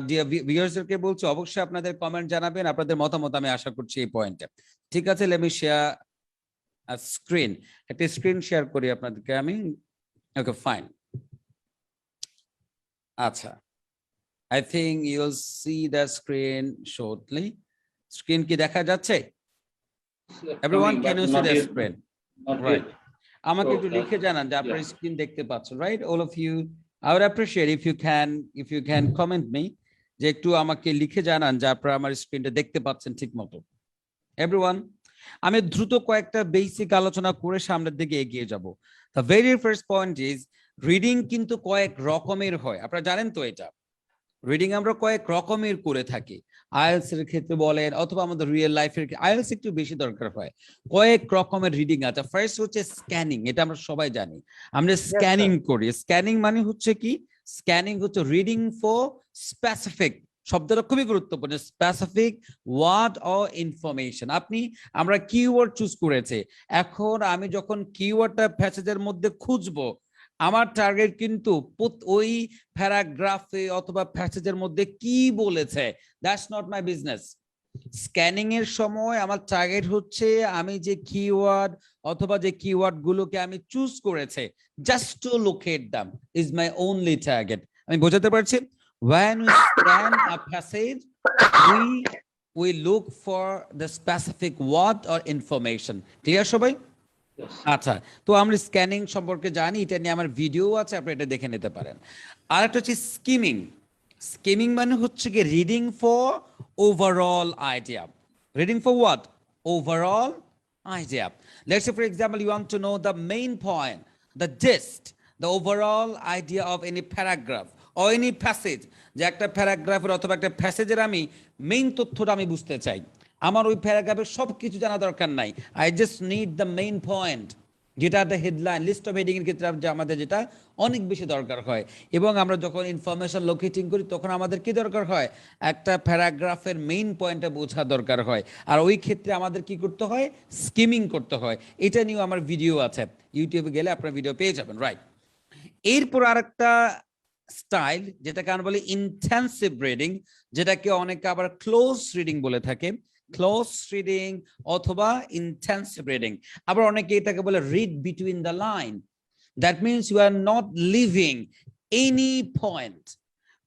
Deer ভিউয়ার্সদেরকে বলছি অবশ্যই আপনাদের কমেন্ট জানাবেন, আপনাদের মতামত আমি আশা করছি এই পয়েন্টে। ঠিক আছে, লেট মি শেয়ার স্ক্রিন, একটা স্ক্রিন শেয়ার করি আপনাদেরকে আমি। ওকে ফাইন, আচ্ছা, I think you'll see the screen shortly. Screen কি দেখা যাচ্ছে? Everyone, can you see the screen? Right. আমাকে একটু লিখে জানান যে আপনারা স্ক্রিন দেখতে পাচ্ছেন, right? All of you, I would appreciate if you can comment me যে একটু আমাকে লিখে জানান যে আপনারা আমার স্ক্রিনটা দেখতে পাচ্ছেন ঠিক মতো। Everyone, আমি দ্রুত কয়েকটা বেসিক আলোচনা করে সামনের দিকে এগিয়ে যাব। The very first point is reading কিন্তু কয়েক রকমের হয়, আপনারা জানেন তো এটা। রিডিং আমরা কয়েক রকমের করে থাকি, আইএলস এর ক্ষেত্রে বলেন অথবা আমাদের রিয়েল লাইফের, আইএলস একটু বেশি দরকার হয়। কয়েক রকমের রিডিং আছে। ফার্স্ট হচ্ছে স্ক্যানিং, এটা আমরা সবাই জানি, আমরা স্ক্যানিং করি। স্ক্যানিং মানে হচ্ছে কি? স্ক্যানিং হচ্ছে রিডিং ফর স্পেসিফিক, শব্দটা খুবই গুরুত্বপূর্ণ, স্পেসিফিক ওয়ার্ড অর ইনফরমেশন। আমরা কিওয়ার্ড চুজ করেছে, এখন আমি যখন কিওয়ার্ডটা প্যাসেজের মধ্যে খুঁজবো, আমার টার্গেট কিন্তু ওই প্যারাগ্রাফে অথবা প্যাসেজের মধ্যে কি বলেছে, that's not my business. Scanning এর সময় আমার টার্গেট হচ্ছে আমি যে কিওয়ার্ড অথবা যে কিওয়ার্ড গুলোকে আমি চুজ করেছে, just to locate them is my only target. আমি বোঝাতে পারছি? when we scan a passage we look for the specific word or information. Clear সবাই? আচ্ছা, তো আমরা স্ক্যানিং সম্পর্কে জানি, এটা নিয়ে আমার ভিডিও আছে, আপনি এটা দেখে নিতে পারেন। আর একটা হচ্ছে স্কিমিং। স্কিমিং মানে হচ্ছে কি reading for overall idea. Reading for what? Overall idea. Let's say for example you want to know the main point, the gist, the overall idea of any paragraph or any passage, যে একটা প্যারাগ্রাফের অথবা একটা প্যাসেজের আমি main তথ্যটা আমি বুঝতে চাই। আমার ওই প্যারাগ্রাফের সব কিছু জানা দরকার নাই, I just need the main point, যেটা the headline, list of heading এর ক্ষেত্রে আমাদের যেটা অনেক বেশি দরকার হয়। এবং আমরা যখন ইনফরমেশন লোকেটিং করি তখন আমাদের কি দরকার হয়? একটা প্যারাগ্রাফের মেইন পয়েন্টটা বোঝা দরকার হয়। আর ওই ক্ষেত্রে আমাদের কি করতে হয়? স্কিমিং করতে হয়। এটা নিয়েও আমার ভিডিও আছে, ইউটিউবে গেলে আপনার ভিডিও পেয়ে যাবেন, রাইট? এরপর আরেকটা স্টাইল যেটাকে আমরা বলি ইন্টেন্সিভ রিডিং, যেটাকে অনেকে আবার ক্লোজ রিডিং বলে থাকে। ক্লোজ রিডিং অথবা ইন্টেন্সিভ রিডিং, আবার অনেকে এটাকে বলে read between the line. That means you are not leaving any point.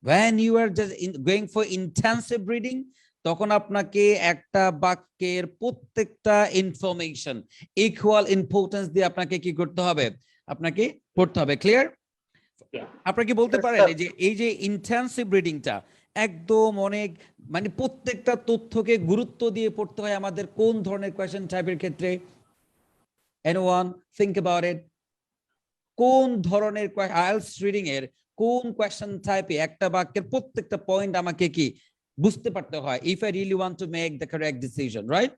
when you are just going for intensive reading, তখন আপনাকে একটা বাক্যের প্রত্যেকটা ইনফরমেশন ইকুয়াল ইম্পর্টেন্স দিয়ে আপনাকে কি করতে হবে? আপনাকে পড়তে হবে। ক্লিয়ার? আপনারা কি বলতে পারেন এই যে ইন্টেন্সিভ রিডিংটা একদম অনেক মানে প্রত্যেকটা তথ্যকে গুরুত্ব দিয়ে পড়তে হয় আমাদের কোন ধরনের কোয়েশ্চেন টাইপের ক্ষেত্রে? Anyone think about it. কোন ধরনের আইএলটিএস রিডিং এর কোন কোয়েশ্চেন টাইপে একটা বাক্যের প্রত্যেকটা পয়েন্ট আমাকে কি বুঝতে পারতে হয়? If I really want to make the correct decision, right?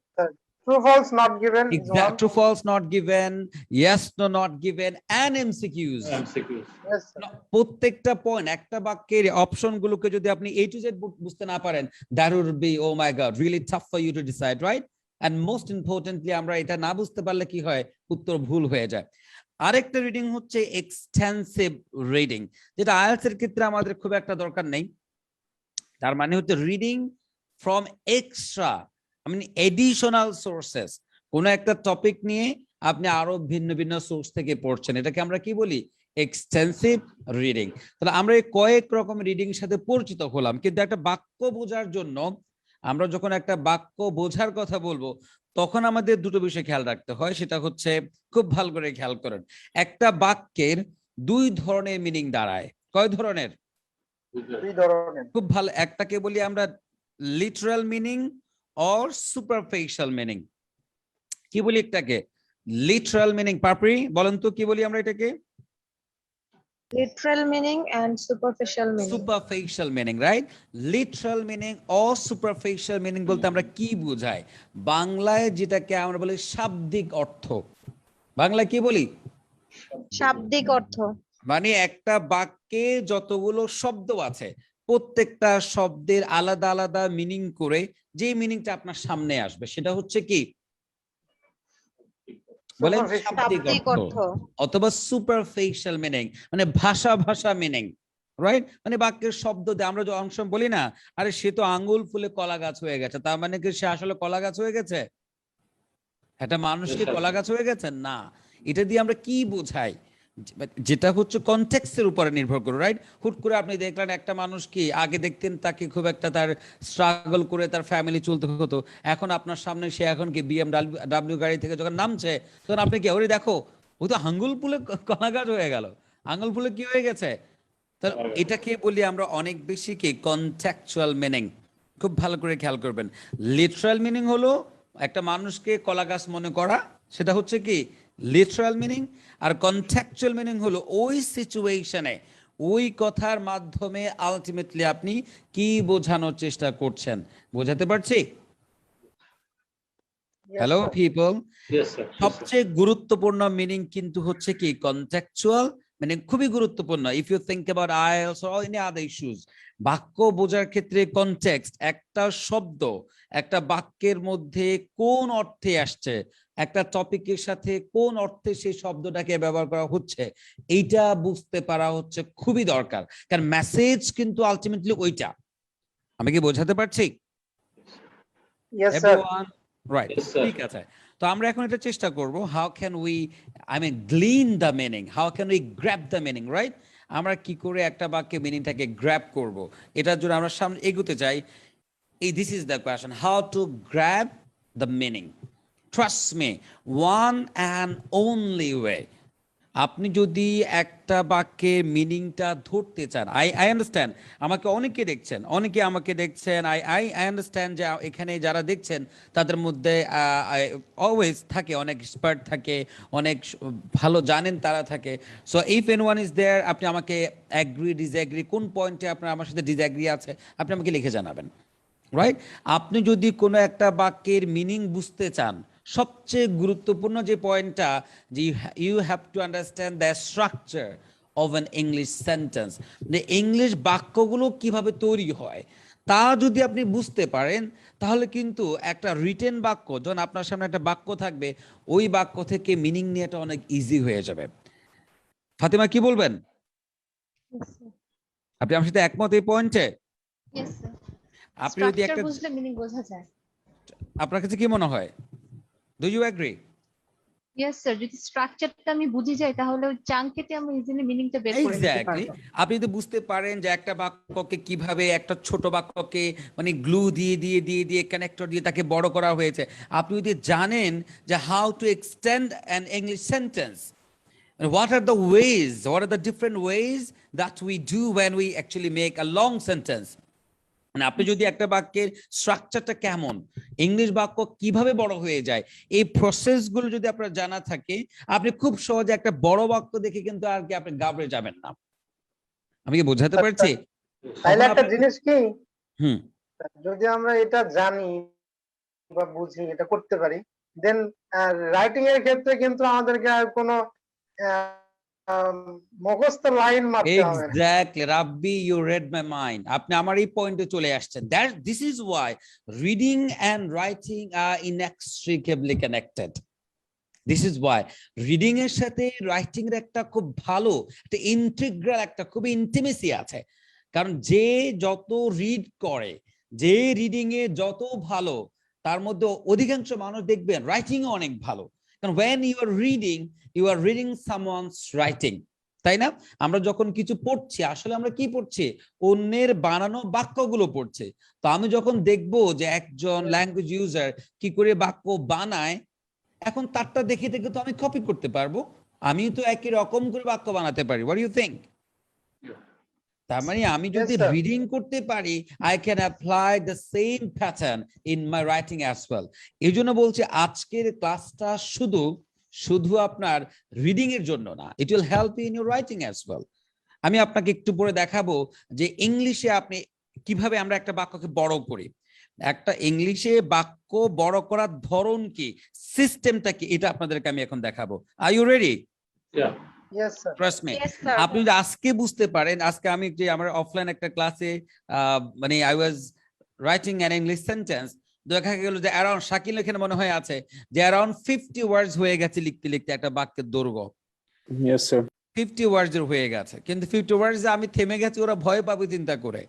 True, false, not given. Exact, true, false, not given, yes, no, not given, and MCQs. Yes, প্রত্যেকটা পয়েন্ট একটা বাক্যের অপশন গুলোকে যদি আপনি A to Z বুঝতে না পারেন, that would be, oh my god, really tough for you to decide, right? And most importantly, আমরা এটা না বুঝতে পারলে কি হয়? উত্তর ভুল হয়ে যায়। আরেকটা রিডিং হচ্ছে এক্সটেন্সিভ রিডিং, যেটা আইএলটিএস এর ক্ষেত্রে আমাদের খুব একটা দরকার নেই। তার মানে হচ্ছে reading from extra, additional sources. কোন একটা টপিক নিয়ে আপনি আরো ভিন্ন ভিন্ন সোর্স থেকে পড়ছেন, এটাকে আমরা কি বলি? Extensive reading. তাহলে আমরা এই কয়েক রকম রিডিং এর সাথে পরিচিত হলাম, কিন্তু একটা বাক্য বোঝার জন্য আমরা যখন একটা বাক্য বোঝার কথা বলবো তখন আমাদের দুটো বিষয় খেয়াল রাখতে হয়। সেটা হচ্ছে, খুব ভালো করে খেয়াল করেন, একটা বাক্যের দুই ধরনের মিনিং দাঁড়ায়। কয় ধরনের? খুব ভালো। একটাকে বলি আমরা literal meaning or superficial meaning। কি বলি একটাকে? Literal meaning. পাপড়ি বলেন তো কি বলি আমরা এটাকে? Literal meaning and superficial meaning. Superficial meaning, right? Literal meaning or superficial meaning বলতে আমরা কি বোঝাই? বাংলায় যেটাকে আমরা বলি শাব্দিক অর্থ। বাংলায় কি বলি? শাব্দিক অর্থ। মানে একটা বাক্যে যতগুলো শব্দ আছে প্রত্যেকটা শব্দের আলাদা আলাদা মিনিং করে যে মিনিংটা আপনার সামনে আসবে সেটা হচ্ছে কি বলেন? শাব্দিক অর্থ অথবা সুপারফিশিয়াল মিনিং, মানে ভাষা মিনিং। রাইট? মানে বাক্যের শব্দ দিয়ে আমরা যে অংশ বলি না, আরে সে তো আঙ্গুল ফুলে কলা গাছ হয়ে গেছে, তার মানে কি সে আসলে কলা গাছ হয়ে গেছে? একটা মানুষ কি কলা গাছ হয়ে গেছে? না। এটা দিয়ে আমরা কি বোঝাই? যেটা হচ্ছে কনটেক্সটের উপরে নির্ভর করে, রাইট? হুট করে আপনি দেখলেন একটা মানুষ কি আগে দেখতেন তাকে খুব একটা তার স্ট্রাগল করে তার ফ্যামিলি চলতে হতো, এখন আপনার সামনে সে এখন কি বিএমডাব্লিউ গাড়ি থেকে যখন নামছে তখন আপনি কি ওরে দেখো ও তো আঙ্গুল ফুলে কলা গাছ হয়ে গেল, আঙ্গুল ফুলে কি হয়ে গেছে? তো এটাকে বলি আমরা অনেক বেশি কি কনটেক্সচুয়াল মিনিং। খুব ভালো করে খেয়াল করবেন। লিটারাল মিনিং হলো একটা মানুষকে কলা গাছ মনে করা, সেটা হচ্ছে কি লিটারাল মিনিং। আর কনটেক্সচুয়াল মিনিং হলো ওই সিচুয়েশনে ওই কথার মাধ্যমে আলটিমেটলি আপনি কি বোঝানোর চেষ্টা করছেন। বোঝাতে পারছি? Yes, hello sir. People, Yes, sir. সবচেয়ে গুরুত্বপূর্ণ মিনিং কিন্তু হচ্ছে কি কনটেক্সচুয়াল মিনিং, খুবই গুরুত্বপূর্ণ। If you think about IELTS or any other issues, বাক্য বোঝার ক্ষেত্রে কনটেক্সট, একটা শব্দ একটা বাক্যের মধ্যে কোন অর্থে আসছে, একটা টপিকের সাথে কোন অর্থে সেই শব্দটাকে ব্যবহার করা হচ্ছে, এইটা বুঝতে পারা হচ্ছে খুবই দরকার। কারণ মেসেজ কিন্তু আলটিমেটলি ওইটা। আমি কি বোঝাতে পারছি? Yes, sir. Everyone, right? Yes, sir. ঠিক আছে। তো আমরা এখন এটা চেষ্টা করব, how can we, I mean, glean the meaning, how can we grab the meaning, right? আমরা কি করে একটা বাক্যে মিনিংটাকে গ্র্যাব করব, এটার জন্য আমরা সামনে এগোতে চাই। this is the question, how to grab the meaning. Trust me, one and only way. আপনি যদি একটা বাক্যের মিনিংটা ধরতে চান, আই আন্ডারস্ট্যান্ড আমাকে অনেকে দেখছেন, অনেকে আমাকে দেখছেন, আই আন্ডারস্ট্যান্ড যে এখানে যারা দেখছেন তাদের মধ্যে অলওয়েজ থাকে অনেক এক্সপার্ট থাকে, অনেক ভালো জানেন তারা থাকে। So if anyone is there, আপনি আমাকে অ্যাগ্রি ডিসঅ্যাগ্রি, কোন পয়েন্টে আপনার আমার সাথে ডিসঅ্যাগ্রি আছে আপনি আমাকে লিখে জানাবেন, রাইট? আপনি যদি কোনো একটা বাক্যের মিনিং বুঝতে চান, সবচেয়ে গুরুত্বপূর্ণ যে পয়েন্টটা, যে you have to understand the structure of an English sentence, যে ইংলিশ বাক্যগুলো কিভাবে তৈরি হয় তা যদি আপনি বুঝতে পারেন, তাহলে কিন্তু একটা রিটেন বাক্য, যখন আপনার সামনে একটা বাক্য থাকবে, ওই বাক্য থেকে মিনিং নিয়েটা অনেক ইজি হয়ে যাবে। ফাতিমা কি বলবেন? Yes, sir. আপনি আমার সাথে একমত এই পয়েন্টে? Yes, sir. আপনি যদি Structure একটা, বুঝলে মিনিং বোঝা যায়। আপনার কাছে কি মনে হয়? Do you agree? Yes, sir. যদি স্ট্রাকচারটা আমি বুঝে যাই তাহলে ওই চাঙ্কেতে আমি ইজিলি মিনিংটা বের করে নিতে এক্স্যাক্টলি। পারবো। আপনি যদি বুঝতে পারেন যে একটা বাক্যকে কিভাবে, একটা ছোট বাক্যকে মানে গ্লু দিয়ে দিয়ে দিয়ে দিয়ে কানেক্টর দিয়ে তাকে বড় করা হয়েছে, আপনি যদি জানেন যে how to extend an English sentence, what are the ways, what are the different ways that we do when we actually make a long sentence, মানে আপনি যদি একটা বাক্যের স্ট্রাকচারটা কেমন, ইংলিশ বাক্য কিভাবে বড় হয়ে যায়, এই প্রসেস গুলো যদি আপনার জানা থাকে, আপনি খুব সহজে একটা বড় বাক্য দেখে কিন্তু আর কি আপনি ঘাবড়ে যাবেন না। আমি কি বোঝাতে পারছি? তাহলে তখন একটা আপনি- জিনিস কি, হুম, যদি আমরা এটা জানি বা বুঝি, এটা করতে পারি, দেন রাইটিং এর ক্ষেত্রে কিন্তু আমাদেরকে আর কোনো মুখস্থ লাইন মারতে হবে না। Exactly Rabbi, you read my mind. আপনি আমার এই পয়েন্টে চলে আসছেন। This is why reading and writing are inextricably connected. This is why reading এর সাথে রাইটিং এর একটা খুব ভালো একটা ইন্টিগ্রাল, একটা খুব ইন্টিমেসি আছে। কারণ যে যত রিড করে, যে রিডিং এ যত ভালো, তার মধ্যে অধিকাংশ মানুষ দেখবেন রাইটিং অনেক ভালো। কারণ when you are reading someone's writing, তাই না? আমরা যখন কিছু পড়ছি, আসলে আমরা কি পড়ছি? অন্যের বানানো বাক্যগুলো পড়ছি। তো আমি যখন দেখবো যে একজন ল্যাঙ্গুয়েজ ইউজার কি করে বাক্য বানায়, এখন তারটা দেখে দেখে তো আমি কপি করতে পারবো, আমিও তো একই রকম করে বাক্য বানাতে পারি। What do you think? তার মানে আমি যদি Yes, sir. রিডিং করতে পারি, I can apply the same pattern in my writing as well. এই জন্য বলছি আজকের ক্লাসটা শুধু শুধু আপনার রিডিং এর জন্য না, it will help you in your writing as well. আমি আপনাকে একটু পরে দেখাবো যে ইংলিশে আপনি কিভাবে আমরা একটা বাক্যকে বড় করি, একটা ইংলিশে বাক্য বড় করার ধরন কি, সিস্টেমটা কি, এটা আপনাদেরকে আমি এখন দেখাবো। Are you ready? Yeah. Yes, sir. Trust me. Yes, sir. আপনি যদি আজকে বুঝতে পারেন, আজকে আমি যে আমার অফলাইন একটা ক্লাসে মানে I was writing an English sentence, দেখা গেল যে অ্যারাউন্ড, শাকিল এখানে মনে হয় আছে যে অ্যারাউন্ড 50 ওয়ার্ডস হয়ে গেছে লিখতে লিখতে একটা বাক্যের দৈর্ঘ্য। Yes, sir. 50 ওয়ার্ডস এর হয়ে গেছে, কিন্তু 50 ওয়ার্ডস আমি থেমে গেছি, ওরা ভয় পাবে চিন্তা করে।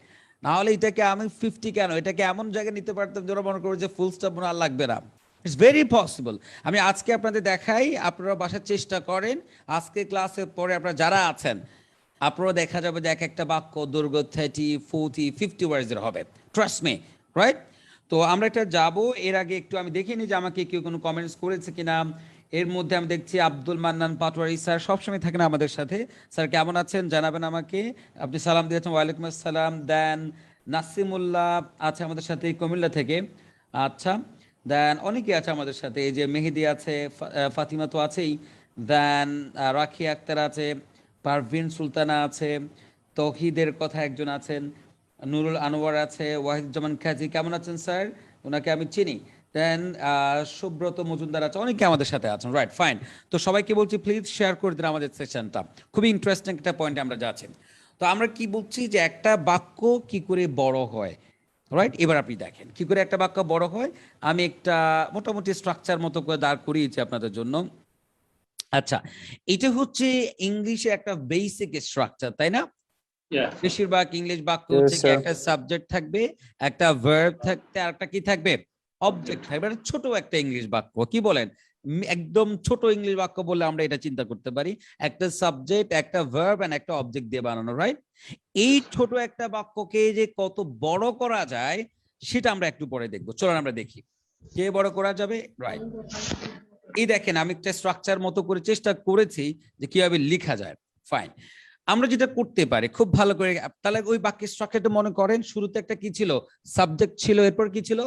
না হলে এটাকে আমি 50 কেন, এটাকে এমন জায়গায় নিতে পারতাম যে ওরা মনে করবে যে ফুল স্টপ আর লাগবে না। It's very possible. আমি আজকে আপনাদের দেখাই, আপনারা বাসার চেষ্টা করেন, আজকে ক্লাসের পরে আপনারা যারা আছেন আপনারা দেখা যাবে যে এক একটা বাক্য দৈর্ঘ্য 30, 40, 50 ওয়ার্ডস এর হবে, ট্রাস্ট মি, রাইট? তো আমরা এটা যাব, এর আগে একটু আমি দেখিনি যে আমাকে কেউ কোনো কমেন্টস করেছে কিনা। এর মধ্যে আমি দেখছি আব্দুল মান্নান পাটোয়ারি স্যার সবসময় থাকেন আমাদের সাথে। স্যার কেমন আছেন জানাবেন আমাকে। আপনি সালাম দিয়েছেন, ওয়ালাইকুম আসসালাম। দেন নাসিমুল্লাহ আছে আমাদের সাথে কুমিল্লা থেকে, আচ্ছা। দেন অনেকে আছে আমাদের সাথে, এই যে মেহেদি আছে, ফাতিমা তো আছেই, দেন রাখি আক্তার আছে, পারভিন সুলতানা আছে, তৌহিদের কথা একজন আছেন, নুরুল আনোয়ার আছে, ওয়াহিদুজ্জামান কাজী কেমন আছেন স্যার, ওনাকে আমি চিনি। দেন সুব্রত মজুমদার আছে, অনেকে আমাদের সাথে আছেন, রাইট, ফাইন। তো সবাইকে বলছি প্লিজ শেয়ার করে দিন আমাদের সেশনটা, খুবই ইন্টারেস্টিং একটা পয়েন্টে আমরা যাচ্ছি। তো আমরা কি বলছি যে একটা বাক্য কি করে বড় হয়, রাইট? এবার আপনি দেখেন কি করে একটা বাক্য বড় হয়। আমি একটা মোটামুটি স্ট্রাকচার মতো করে দাঁড় করিয়েছি আপনাদের জন্য। আচ্ছা, এটা হচ্ছে ইংলিশে একটা বেসিক স্ট্রাকচার, তাই না? বেশিরভাগ ইংলিশ বাক্য হচ্ছে কি একটা সাবজেক্ট থাকবে, একটা ভার্ব থাকবে, আর একটা কি থাকবে, অবজেক্ট থাকবে। এটা ছোট একটা ইংলিশ বাক্য, কি বলেন? একদম ছোট ইংলিশ বাক্য বলে আমরা এটা চিন্তা করতে পারি, একটা সাবজেক্ট, একটা ভার্ব এন্ড একটা অবজেক্ট দিয়ে বানানো, রাইট? এই ছোট একটা বাক্যকে যে কত বড় করা যায় সেটা আমরা একটু পরে দেখবো। চলুন আমরা দেখি কে বড় করা যাবে, রাইট? এই দেখেন আমি একটা স্ট্রাকচার মতো করে চেষ্টা করেছি যে কিভাবে লেখা যায়, ফাইন। আমরা যেটা করতে পারি খুব ভালো করে, তাহলে ওই বাক্যের স্ট্রাকচারটা মনে করেন, শুরুতে একটা কি ছিল, সাবজেক্ট ছিল, এরপর কি ছিল,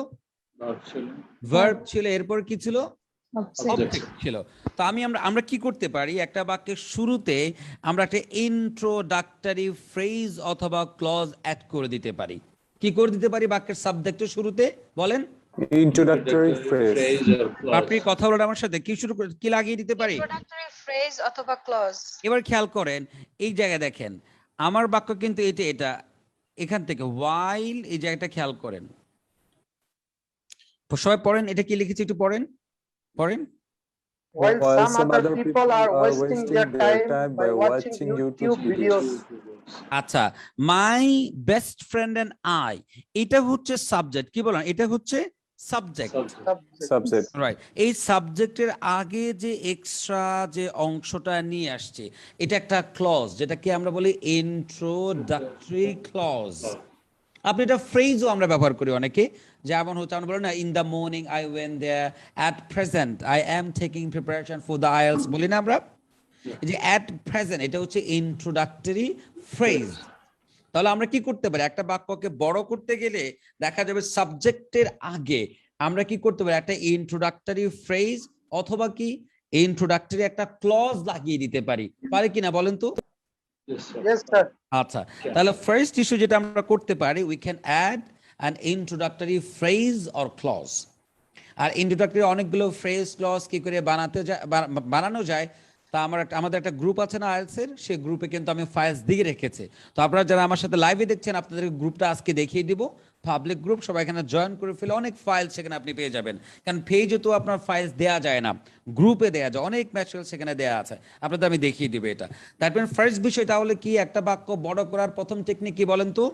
ভার্ব ছিল, এরপর কি ছিল, অবজেক্ট ছিল। তো আমরা কি করতে পারি, একটা বাক্যের শুরুতে আমরা একটা ইন্ট্রোডাক্টরি ফ্রেজ অথবা ক্লজ অ্যাড করে দিতে পারি। কি করে দিতে পারি বাক্যের সাবজেক্টের শুরুতে, বলেন? Introductory phrase. আপনি কথা বলেন আমার সাথে, কি শুরু করে কি লাগিয়ে দিতে পারি, ইন্ট্রোডাক্টরি ফ্রেজ অথবা ক্লজ। এবার খেয়াল করেন এই জায়গায় দেখেন আমার বাক্য কিন্তু এটা এখান থেকে while, এই জায়গাটা খেয়াল করেন, সবাই পড়েন, এটা কি লিখেছি একটু পড়েন, পড়েন। While some other people are wasting their time by watching YouTube videos. আচ্ছা, my best friend and I, এটা হচ্ছে সাবজেক্ট, কি বলেন, এটা হচ্ছে সাবজেক্ট, সাবজেক্ট, রাইট? এই সাবজেক্টের আগে যে এক্সট্রা যে অংশটা নিয়ে আসছে এটা একটা ক্লজ, যেটাকে আমরা বলি ইন্ট্রোডাক্টরি ক্লজ। আপনি এটা ফ্রেজও আমরা ব্যবহার করি অনেকে, যেমন হচ্ছে আমরা বলি না, in the morning I went there, at present I am taking preparation for the IELTS, বলি না আমরা? এই যে অ্যাট প্রেজেন্ট, এটা হচ্ছে ইন্ট্রোডাক্টরি ফ্রেজ। তাহলে আমরা কি করতে পারি, একটা বাক্যকে বড় করতে গেলে দেখা যাবে সাবজেক্টের আগে আমরা কি করতে পারি, একটা ইন্ট্রোডাক্টরি ফ্রেজ অথবা কি ইন্ট্রোডাক্টরি একটা ক্লজ লাগিয়ে দিতে পারি, পারি কিনা বলেন তো? Yes, sir. আচ্ছা, তাহলে ফার্স্ট ইস্যু যেটা আমরা করতে পারি, we can add an introductory phrase or clause. আর ইন্ট্রোডাক্টরি অনেকগুলো ফ্রেজ ক্লজ কি করে বানানো যায়, তা আমাদের একটা গ্রুপ আছে না আইএলটিএস এর, সেই গ্রুপে কিন্তু আমি ফাইলস দিয়ে রেখেছি। তো আপনারা যারা আমার সাথে লাইভে দেখছেন আপনাদের গ্রুপটা আজকে দেখিয়ে দিব, পাবলিক গ্রুপ, সবাই এখানে জয়েন করে ফেলে অনেক ফাইল সেখানে আপনি পেয়ে যাবেন। কারণ পেজে তো আপনার ফাইলস দেওয়া যায় না, গ্রুপে দেওয়া যায়, অনেক ম্যাটেরিয়াল সেখানে দেওয়া আছে, আপনাদের আমি দেখিয়ে দিব এটা। তারপর ফার্স্ট বিষয় তাহলে কি, একটা বাক্য বড় করার প্রথম টেকনিক কি বলেন তো?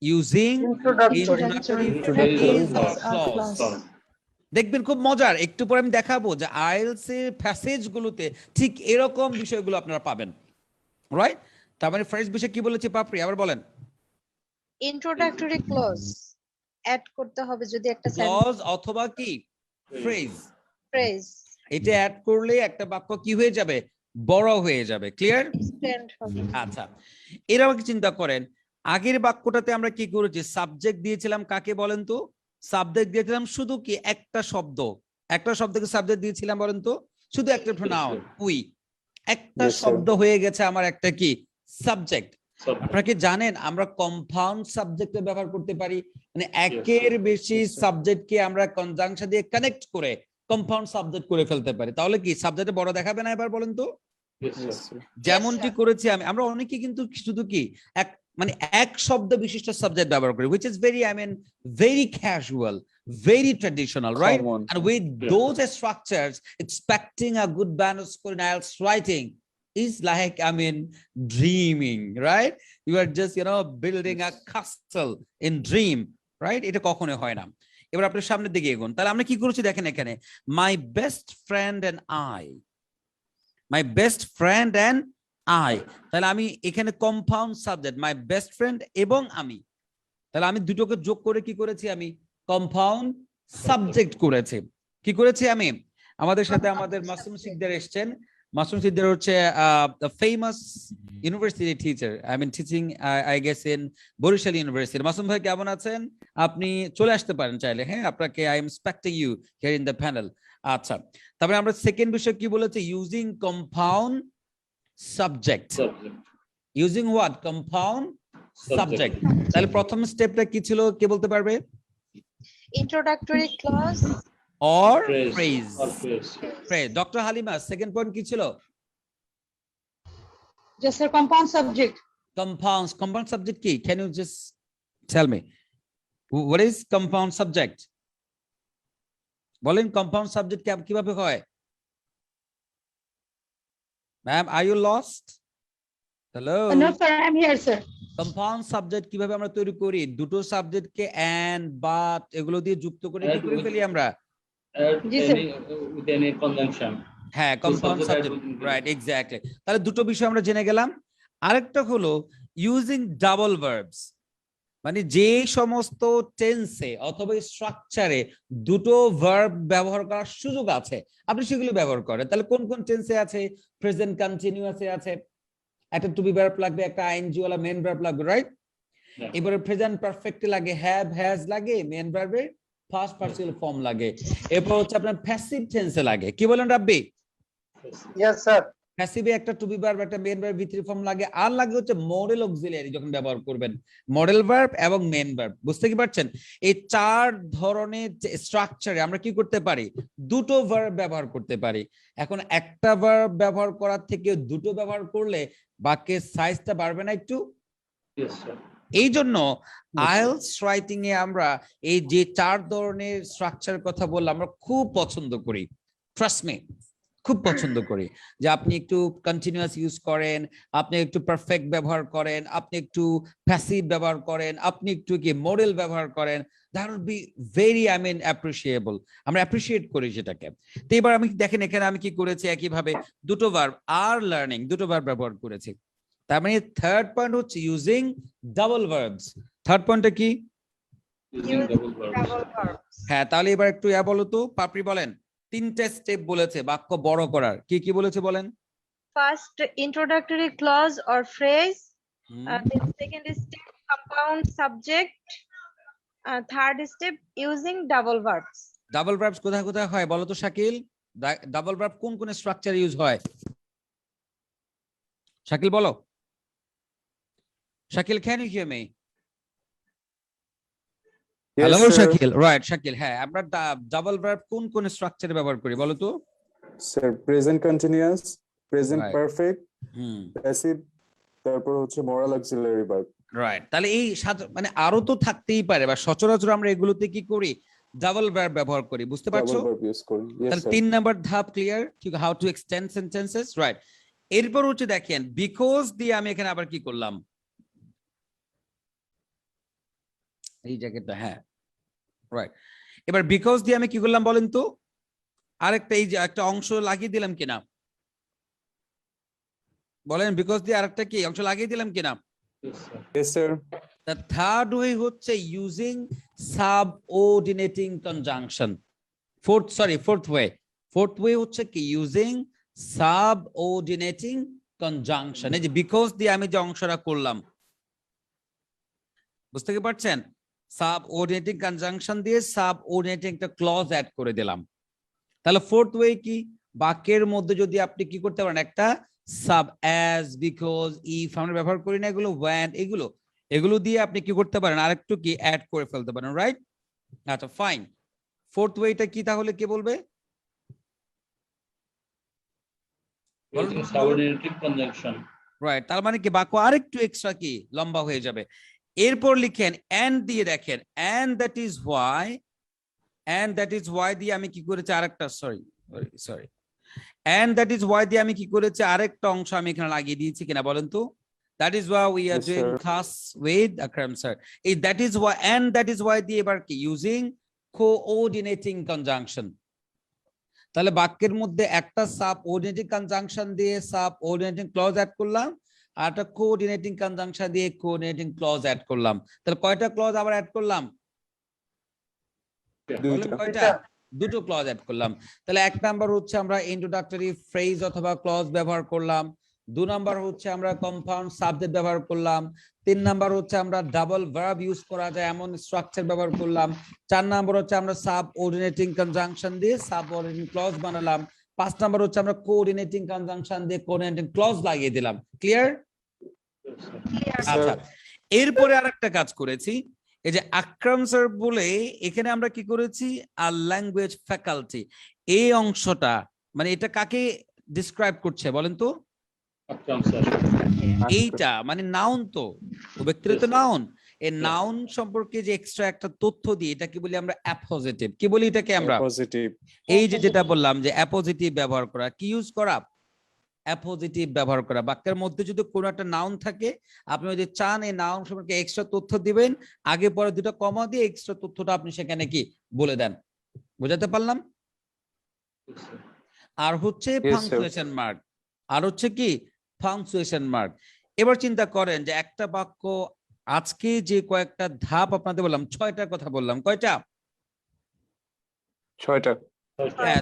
Using introductory phrase or clause. দেখবেন খুব মজার, একটু পরে আমি দেখাবো যে আইএলটিএস এর প্যাসেজ গুলোতে ঠিক এরকম বিষয়গুলো আপনারা পাবেন, রাইট? তার মানে ফার্স্ট বিষয় কি বলেছি পাপড়ি, আবার বলেন। ইন্ট্রোডাক্টরি ক্লজ অ্যাড করতে হবে যদি একটা ক্লজ অথবা কি ফ্রেজ, ফ্রেজ এটা অ্যাড করলে একটা বাক্য কি হয়ে যাবে, বড় হয়ে যাবে, ক্লিয়ার? এক্সটেন্ড হবে। আচ্ছা, এরকম চিন্তা করেন, আগের বাক্যটাতে আমরা কি করেছি, সাবজেক্ট দিয়েছিলাম কাকে বলেন তো? সাবজেক্ট দিয়েছিলাম শুধু কি একটা শব্দ, একটা শব্দকে সাবজেক্ট দিয়েছিলাম বলেন তো, শুধু একটা প্রোনাউন উই, একটা শব্দ হয়ে গেছে আমার একটা কি সাবজেক্ট। আপনারা কি জানেন আমরা কম্পাউন্ড সাবজেক্টে ব্যবহার করতে পারি, মানে একের বেশি সাবজেক্টকে আমরা কনজাংশন দিয়ে কানেক্ট করে কম্পাউন্ড সাবজেক্ট করে ফেলতে পারি। তাহলে কি সাবজেক্টে বড় দেখাবে না, এবার বলেন তো? যেমনটি করেছি আমরা অনেকে কিন্তু শুধু কি এক শব্দ বিশিষ্ট সাবজেক্ট ব্যবহার করি, which is very casual, very traditional, right? And with those structures, expecting a good balance for IELTS writing, is like, I mean, dreaming, right? You are just, building a castle in dream, right? এটা কখনো হয় না। এবার আপনার সামনের দিকে এগোন। তাহলে আমরা কি করেছি দেখেন এখানে, my best friend and I, my best friend and I, তাহলে আমি এখানে compound subject, my best friend এবং আমি, তাহলে আমি দুটোকে যোগ করে কি করেছি, আমি কম্পাউন্ড সাবজেক্ট করেছি। কি করেছি আমি? আমাদের সাথে আমাদের মাসুম সিকদার এসেছেন। মাসুম সিকদার হচ্ছে famous university teacher, I mean teaching I guess in Barishal university. Masum ভাই কেমন আছেন? আপনি চলে আসতে পারেন চাইলে, হ্যাঁ, আপনাকে I am expecting you here in the panel. আচ্ছা, তারপরে আমরা সেকেন্ড বিষয় কি বলেছি, using compound subject, using what, compound subject. তাহলে প্রথম স্টেপটা কি ছিল, কে বলতে পারবে? introductory clause or Phrase. phrase, Or phrase. phrase. Dr. Halima, second point কি ছিল? Just a compound subject. Compound subject কি? Can you just tell me what is compound subject? বলেন compound subject কিভাবে হয়? Ma'am, are you lost? Hello. No, sir, I'm here, sir. compound subject কিভাবে আমরা তৈরি করি? দুটো সাবজেক্টকে and but এগুলো দিয়ে যুক্ত করে কি করে ফেলি আমরা? Add Yes, sir. with any conjunction. হ্যাঁ, compound subject subject, add within right, exactly. তাহলে দুটো বিষয় আমরা জেনে গেলাম। আরেকটা হলো ইউজিং ডাবল ভার্বস, মানে যে সমস্ত টেন্সে অথবা স্ট্রাকচারে দুটো ভার্ব ব্যবহার করার সুযোগ আছে আপনি সেগুলো ব্যবহার করেন। তাহলে কোন কোন টেন্সে আছে? প্রেজেন্ট কন্টিনিউয়াসে আছে, একটা টু বি ভার্ব লাগবে, একটা আইএনজি ওয়ালা মেন ভার্ব লাগবে, রাইট? Yeah. এবারে প্রেজেন্ট পারফেক্টে লাগে হ্যাভ, হ্যাজ লাগে, মেন ভার্বের ফার্স্ট পার্টিসিপল ফর্ম লাগে। এরপর হচ্ছে আপনার প্যাসিভ টেন্সে লাগে। কি বলেন রাব্বি? Yes sir. প্যাসিভে একটা টু বি ভার্ব, একটা main verb, V three form লাগে। আর লাগে হচ্ছে মডেল অক্সিলিয়ারি যখন ব্যবহার করবেন, মডেল ভার্ব এবং মেন ভার্ব। বুঝতে কি পারছেন? এই চার ধরনের স্ট্রাকচারে আমরা কি করতে পারি? দুটো ভার্ব ব্যবহার করতে পারি। এখন একটা ভার্ব ব্যবহার করার থেকে দুটো ব্যবহার করলে বাক্যের সাইজটা বাড়বে না একটু? Yes, sir. এই জন্য আইএলটিএস রাইটিং এ আমরা এই যে চার ধরনের স্ট্রাকচারের কথা বললাম আমরা খুব পছন্দ করি, ট্রাস্ট মি, খুব পছন্দ করি যে আপনি একটু কন্টিনিউয়াস ইউজ করেন, আপনি একটু পারফেক্ট ব্যবহার করেন, আপনি একটু প্যাসিভ ব্যবহার করেন, আপনি একটু কি মডেল ব্যবহার করেন। That would be very, I mean, appreciable. আমরা অ্যাপ্রিসিয়েট করি সেটাকে। তো এবার আমি দেখেন এখানে আমি কি করেছি, একইভাবে দুটো ভার্ব, আর লার্নিং, দুটো ভার্ব ব্যবহার করেছি। তার মানে থার্ড পয়েন্ট হচ্ছে ইউজিং ডাবল ভার্বস। থার্ড পয়েন্টটা কি? Using double verbs. double verbs হ্যাঁ, তাহলে এবার একটু বলো তো, পাপড়ি বলেন। তিনটে স্টেপ বলেছে বাক্য বড় করার, কি কি বলেছে বলেন? first introductory clause or phrase, hmm, then second step compound subject, third step using double verbs. Double verbs কোথায় কোথায় হয় বলো তো শাকিল? ডাবল ভার্ব কোন কোন স্ট্রাকচার ইউজ হয়? শাকিল বলো। Shakil, can you hear me? Yes, hello sir. Shakil, right Shakil. হ্যাঁ, আমরা ডাবল ভার্ব কোন কোন স্ট্রাকচারে ব্যবহার করি বলো তো? Sir, present continuous, present Right. perfect, হুম, passive, তারপর হচ্ছে moral auxiliary verb. রাইট। তাহলে এই মানে আরো তো থাকতেই পারে, বা সচরাচর আমরা এগুলোতে কি করি? ডাবল ভার্ব ব্যবহার করি। বুঝতে পারছো? Double verb use করি। Yes, তাহলে sir. 3 নাম্বার ধাপ clear, how to extend sentences, right. এরপর হচ্ছে দেখেন বিকজ দিয়ে আমি এখানে আবার কি করলাম, এই জায়গাটা, হ্যাঁ, রাইট। এবার বিকজ দিয়ে আমি কি করলাম বলেন তো? আরেকটা এই যে একটা অংশ লাগিয়ে দিলাম কিনা বলেন? বিকজ দিয়ে আরেকটা কি অংশ লাগিয়ে দিলাম কিনা? Yes, sir. Yes, sir. The third way হচ্ছে using subordinating conjunction. Fourth way হচ্ছে কি using subordinating conjunction. এই যে because দিয়ে আমি যে অংশটা করলাম, বুঝতে কি পারছেন? subordinating conjunction দিয়ে subordinating একটা clause add করে দিলাম। তাহলে fourth way কি? বাক্যের মধ্যে যদি আপনি কি করতে পারেন, একটা sub, as, because, if আমরা ব্যবহার করি না এগুলো, when, এগুলো দিয়ে আপনি কি করতে পারেন, আরেকটু কি অ্যাড করে ফেলতে পারেন, রাইট? আচ্ছা, ফাইন। ফোর্থ ওয়েটা কি তাহলে কে বলবে? Using subordinating conjunction. রাইট, তার মানে কি বাক্য আরেকটু এক্সট্রা কি লম্বা হয়ে যাবে। এরপর লিখেন and দিয়ে দেখেন, and that is why দিয়ে আমি কি করেছি আরেকটা, sorry, and that is why দিয়ে আমি কি করেছি আরেকটা অংশ আমি এখানে লাগিয়ে দিয়েছি কিনা বলেন তো that is why we are Yes, doing sir. class with Akram sir that is why and that is why দিয়ে এবার কি using coordinating conjunction তাহলে বাক্যের মধ্যে একটা subordinating conjunction দিয়ে subordinating clause add করলাম আর একটা coordinating conjunction দিয়ে coordinating clause add করলাম তাহলে কয়টা clause আবার add করলাম বলেন দুইটা। কয়টা দুটো ক্লজ অ্যাড করলাম তাহলে এক নাম্বার হচ্ছে আমরা ইন্ট্রোডাক্টরি ফ্রেজ অথবা ক্লজ ব্যবহার করলাম দুই নাম্বার হচ্ছে আমরা কম্পাউন্ড সাবজেক্ট ব্যবহার করলাম তিন নাম্বার হচ্ছে আমরা ডাবল ভার্ব ইউজ করা যায় এমন স্ট্রাকচার ব্যবহার করলাম চার নাম্বার হচ্ছে আমরা সাবঅর্ডিনেটিং কনজাংশন দিয়ে সাবঅর্ডিনেটিং ক্লজ বানালাম পাঁচ নাম্বার হচ্ছে আমরা কোঅর্ডিনেটিং কনজাংশন দিয়ে কোঅর্ডিনেটিং ক্লজ লাগিয়ে দিলাম ক্লিয়ার Yes, sir. আচ্ছা এরপরে আরেকটা কাজ করেছি এই যে আকরাম স্যার বলে এখানে আমরা কি করেছি আর ল্যাঙ্গুয়েজ ফ্যাকাল্টি এই অংশটা মানে এটা কাকে ডিসক্রাইব করছে বলেন তো Akram, sir. এইটা মানে নাউন তো ও ব্যক্তিগত Yes, sir. নাউন এই Yes. নাউন সম্পর্কে যে এক্সট্রা একটা তথ্য দিই এটা কি বলি আমরা অ্যাপোজিটিভ কি বলি এটাকে আমরা পজিটিভ। এই যে যেটা বললাম যে অ্যাপোজিটিভ ব্যবহার করা কি ইউজ করা অ্যাপোজিটিভ ব্যবহার করা বাক্যের মধ্যে যদি কোনো একটা নাউন থাকে আপনি যদি চান এই নাউন সম্পর্কে এক্সট্রা তথ্য দিবেন আগে পরে দুটো কমা দিয়ে এক্সট্রা তথ্যটা আপনি সেখানে কি বলে দেন বুঝাতে পারলাম Yes, sir. আর হচ্ছে sir. পাংচুয়েশন মার্ক আর হচ্ছে কি পাংচুয়েশন মার্ক এবার চিন্তা করেন যে একটা বাক্য আজকে যে কয়েকটা ধাপ আপনাদের বললাম ছয়টার কথা বললাম কয়টা 6টা। হ্যাঁ,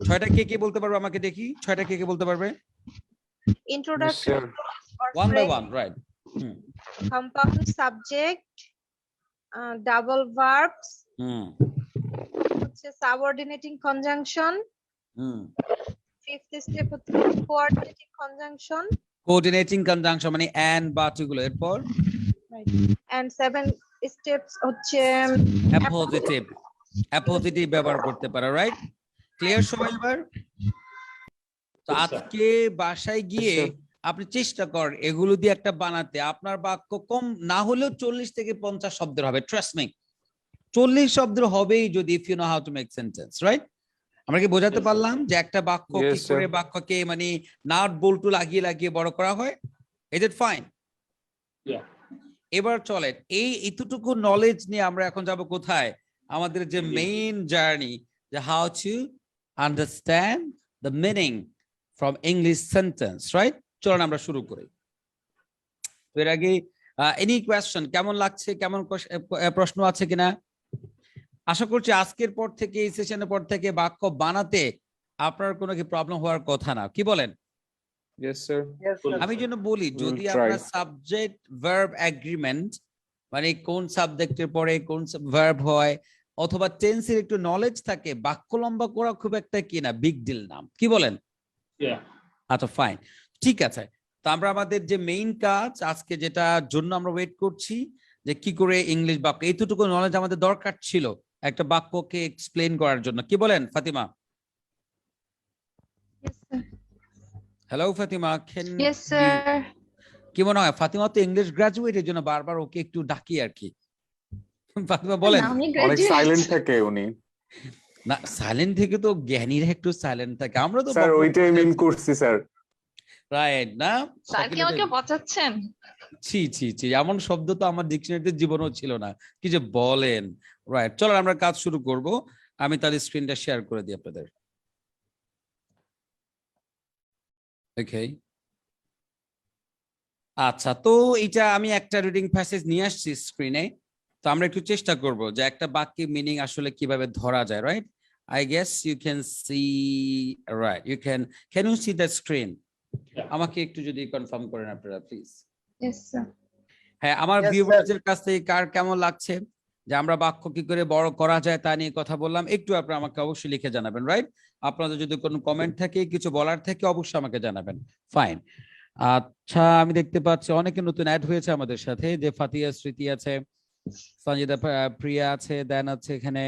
ছয়টা কে কে বলতে পারবে আমাকে দেখি ছয়টা কে কে বলতে পারবে Introduction Sure. or one by phrase, one right compound subject, double verbs, hmm হচ্ছে subordinating conjunction, hmm fifth step হচ্ছে coordinating conjunction, কোঅর্ডিনেটিং কনজাংশন মানে এন্ড বাট এগুলো এরপর and seven steps হচ্ছে অ্যাপোজিটিভ অ্যাপোজিটিভ ব্যবহার করতে পারো রাইট ক্লিয়ার সবাই এবার তো Yes, sir. আজকে বাসায় গিয়ে Yes, sir. আপনি চেষ্টা কর এগুলো দিয়ে একটা বানাতে আপনার বাক্য কম না হলেও 40 থেকে 50 শব্দের হবে ট্রাস্ট মি 40 শব্দের হবেই যদি if you know how to make sentence right আমরা কি বোঝাতে Yes, sir. পারলাম যে একটা বাক্য Yes, কি করে sir. বাক্যকে মানে নাট বল্টু লাগিয়ে লাগিয়ে বড় করা হয় ইজ ইট ফাইন Yeah. এবার চলেন এই এতটুকু নলেজ নিয়ে আমরা এখন যাব কোথায় আমাদের যে মেইন জার্নি যে how to understand the meaning from English sentence write চলুন আমরা শুরু করি তো এর আগে এনি কোয়েশ্চেন কেমন লাগছে কেমন প্রশ্ন আছে কিনা আশা করছি আজকের পর থেকে এই সেশনের পর থেকে বাক্য বানাতে আপনার কোনো কি প্রবলেম হওয়ার কথা না কি বলেন Yes, sir. Yes, sir. আমি যেন বলি যদি try. আমরা সাবজেক্ট ভার্ব এগ্রিমেন্ট মানে কোন সাবজেক্টের পরে কোন ভার্ব হয় অথবা টেন্সের একটু নলেজ থাকে বাক্য লম্বা করা খুব একটা কি না বিগ ডিল নাম কি বলেন Yeah. আচ্ছা ফাইন ঠিক আছে তো আমরা আমাদের যে মেইন কাজ আজকে যেটা জন্য আমরা ওয়েট করছি যে কি করে ইংলিশ বাক্য এইটুকু নলেজ আমাদের দরকার ছিল একটা বাক্যকে এক্সপ্লেন করার জন্য কি বলেন Fatima Yes, sir. Hello Fatima Yes, sir. কি মনে হয় ফাতিমা তো ইংলিশ গ্রাজুয়েটের জন্য বারবার ওকে একটু ডাকি আর কি ফাতিমা বলেন না, আমি অনেক graduate. সাইলেন্ট থাকে উনি। না সাইলেন্ট থেকে তো জ্ঞানীরা একটু সাইলেন্ট থাকে আমরা তো স্যার ওইটাই মিন করছি স্যার। রাইট না স্যার কি আমাকে বাঁচাচ্ছেন? ছি ছি ছি এমন শব্দ তো আমার ডিকশনারিতে জীবনেও ছিল না কি যে বলেন রাইট চলো আমরা কাজ শুরু করব আমি তাহলে স্ক্রিনটা শেয়ার করে দিই আপনাদের ওকে আচ্ছা তো এটা আমি একটা রিডিং প্যাসেজ নিয়ে আসছি স্ক্রিনে তো আমরা একটু চেষ্টা করব যে একটা বাক্যের মিনিং আসলে কিভাবে ধরা যায় right I guess you can see right you can you see the screen আমাকে একটু যদি কনফার্ম করেন আপনারা প্লিজ Yes, sir. হ্যাঁ আমার Yes, sir. ভিউয়ার্সদের কাছ থেকে কার কেমন লাগছে যে আমরা বাক্য কি করে বড় করা যায় তা নিয়ে কথা বললাম একটু আপনারা আমাকে অবশ্যই লিখে জানাবেন রাইট আপনাদের যদি কোনো কমেন্ট থাকে কিছু বলার থাকে অবশ্যই আমাকে জানাবেন ফাইন আচ্ছা আমি দেখতে পাচ্ছি অনেকে নতুন অ্যাড হয়েছে আমাদের সাথে যে ফাতিয়া স্মৃতি আছে সঞ্জিদা প্রিয়া আছে দেন আছে এখানে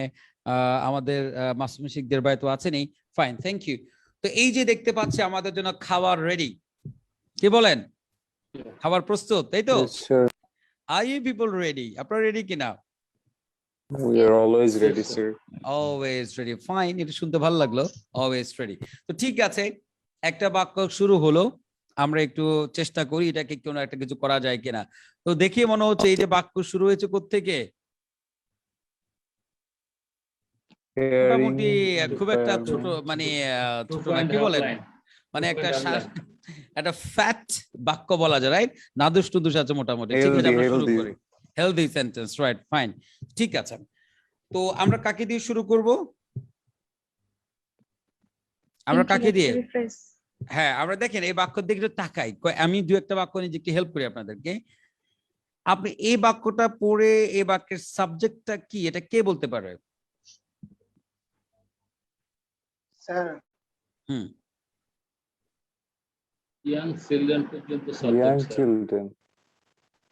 আমাদের মাসুম শিকদের ভাই তো আছেনই ফাইন থ্যাংক ইউ তো এই যে দেখতে পাচ্ছি আমাদের জন্য খাবার রেডি কি বলেন খাবার প্রস্তুত তাই তো Yes, sir. Are you people ready আপনারা রেডি কিনা We are always Yes, ready, sir. sir. Always ready, fine, এটা শুনতে ভালো লাগলো, অলওয়েজ রেডি। তো ঠিক আছে, একটা বাক্য শুরু হলো, আমরা একটু চেষ্টা করি এটাকে কোনো একটা কিছু করা যায় কিনা। তো দেখে মনে হচ্ছে এই যে বাক্য শুরু হয়েছে কোত্থেকে, মোটামুটি খুব একটা ছোট, মানে ছোট না, কি বলেন, মানে একটা একটা ফ্যাট বাক্য বলা যায়, রাইট? নাদুস টুদুস আছে মোটামুটি, ঠিক আছে, আমরা শুরু করি। হেলদি সেন্টেন্স, রাইট, ফাইন, ঠিক আছে। তো আমরা কাকে দিয়ে শুরু করব? আমরা কাকে দিয়ে? Intellectually fresh. হ্যাঁ, আমরা দেখেন এই বাক্য দিকে একটু তাকাই, আমি দু একটা বাক্য নিয়ে একটু হেল্প করি আপনাদেরকে। আপনি এই বাক্যটা পড়ে এই বাক্যের সাবজেক্টটা কি, এটা কে বলতে পারবে? Sir Young children purport the Young subject, sir. children.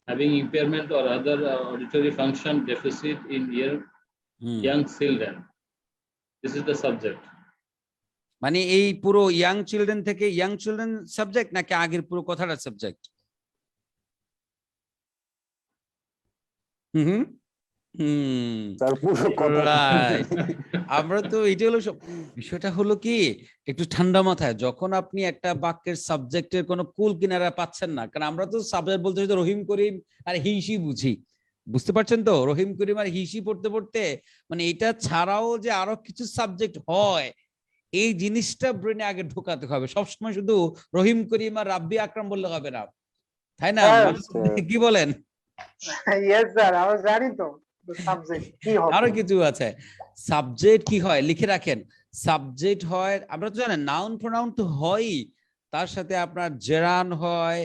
Having impairment or other auditory function deficit in ear, hmm, young children. This is the subject. মানে এই পুরো ইয়াং চিলড্রেন থেকে ইয়াং চিলড্রেন সাবজেক্ট নাকি আগের পুরো কথাটা সাবজেক্ট? হুম হুম হুম, Sir, পুরো কথা। Right. আমরা তো এটা হলো বিষয়টা হলো কি, একটু ঠান্ডা মাথায় যখন আপনি একটা বাক্যের সাবজেক্টের কোনো কুল কিনারা পাচ্ছেন না, কারণ আমরা তো সাবজেক্ট বলতে শুধু রহিম করিম আর হিসি বুঝি, বুঝতে পারছেন তো, রহিম করিম আর হিসি পড়তে পড়তে মানে এটা ছাড়াও যে আরো কিছু সাবজেক্ট হয়, এই জিনিসটা ব্রেনে আগে ঢোকাতে হবে। সবসময় শুধু রহিম করিম আর রাব্বি আকরাম বললে হবে না, তাই না? হ্যাঁ, মানে কি বলেন? ইয়েস স্যার, আমি জানি তো সাবজেক্ট কি হবে। আরো কিছু আছে, সাবজেক্ট কি হয় লিখে রাখেন। সাবজেক্ট হয়, আমরা তো জানেন নাউন প্রোনাউন তো হয়ই, তার সাথে আপনার জেরান হয়,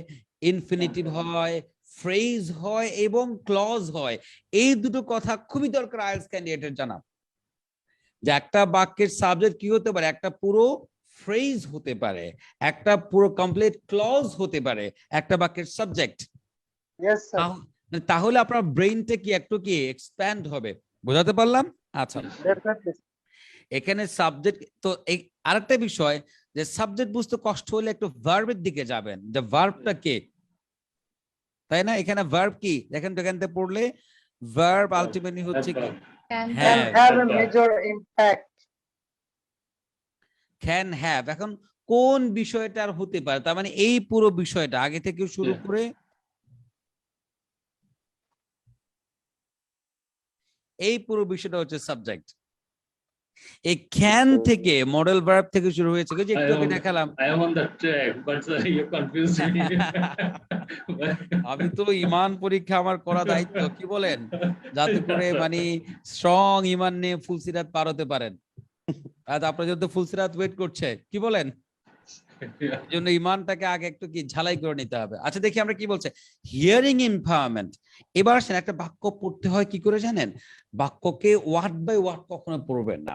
ইনফিনিটিভ হয়, ফ্রেজ হয় এবং ক্লজ হয়। এই দুটো কথা খুবই দরকার আইএলটিএস ক্যান্ডিডেটের জানা, যে একটা বাক্যের সাবজেক্ট কি হতে পারে, একটা পুরো ফ্রেজ হতে পারে, একটা পুরো কমপ্লিট ক্লজ হতে পারে, একটা বাক্যের সাবজেক্ট। ইয়েস স্যার, তাহলে আপনার ব্রেইনটা কি একটু কি এক্সপ্যান্ড হবে, বোঝাতে পারলাম? আচ্ছা, ডেফিনেটলি। এখানে সাবজেক্ট তো আরেকটা বিষয়, যে সাবজেক্ট বুঝতে কষ্ট হলে একটু ভার্বের দিকে যাবেন, যে ভার্বটা কে, তাই না? এখানে ভার্ব কি দেখেন তো, এখান থেকে পড়লে ভার্ব আলটিমেটলি হচ্ছে কি, Can হ্যাঁ, Can have a major impact. Can have. এখন কোন বিষয়টার হতে পারে, তার মানে এই পুরো বিষয়টা আগে থেকে শুরু করে এই পুরো বিষয়টা হচ্ছে সাবজেক্ট। এই ক্যান থেকে মডেল ভার্ব থেকে শুরু হয়েছে, যে একটু আগে দেখালাম। I am on the track, but sir, you confused me. আমি তো ইমান পরীক্ষা আমার করা দায়িত্ব, কি বলেন, যাতে করে মানে স্ট্রং ইমান নিয়ে ফুলসিরাত পার হতে পারেন। আর আপনার জন্য ফুলসিরাত ওয়েট করছে, কি বলেন? এই জন্য ইমানটাকে আগে একটু কি ঝালাই করে নিতে হবে। আচ্ছা, দেখি আমরা কি বলছে, হিয়ারিং এম্পাওয়ারমেন্ট। এবার আসেন, একটা বাক্য পড়তে হয় কি করে জানেন? বাক্যকে ওয়ার্ড বাই ওয়ার্ড কখনো পড়বেন না,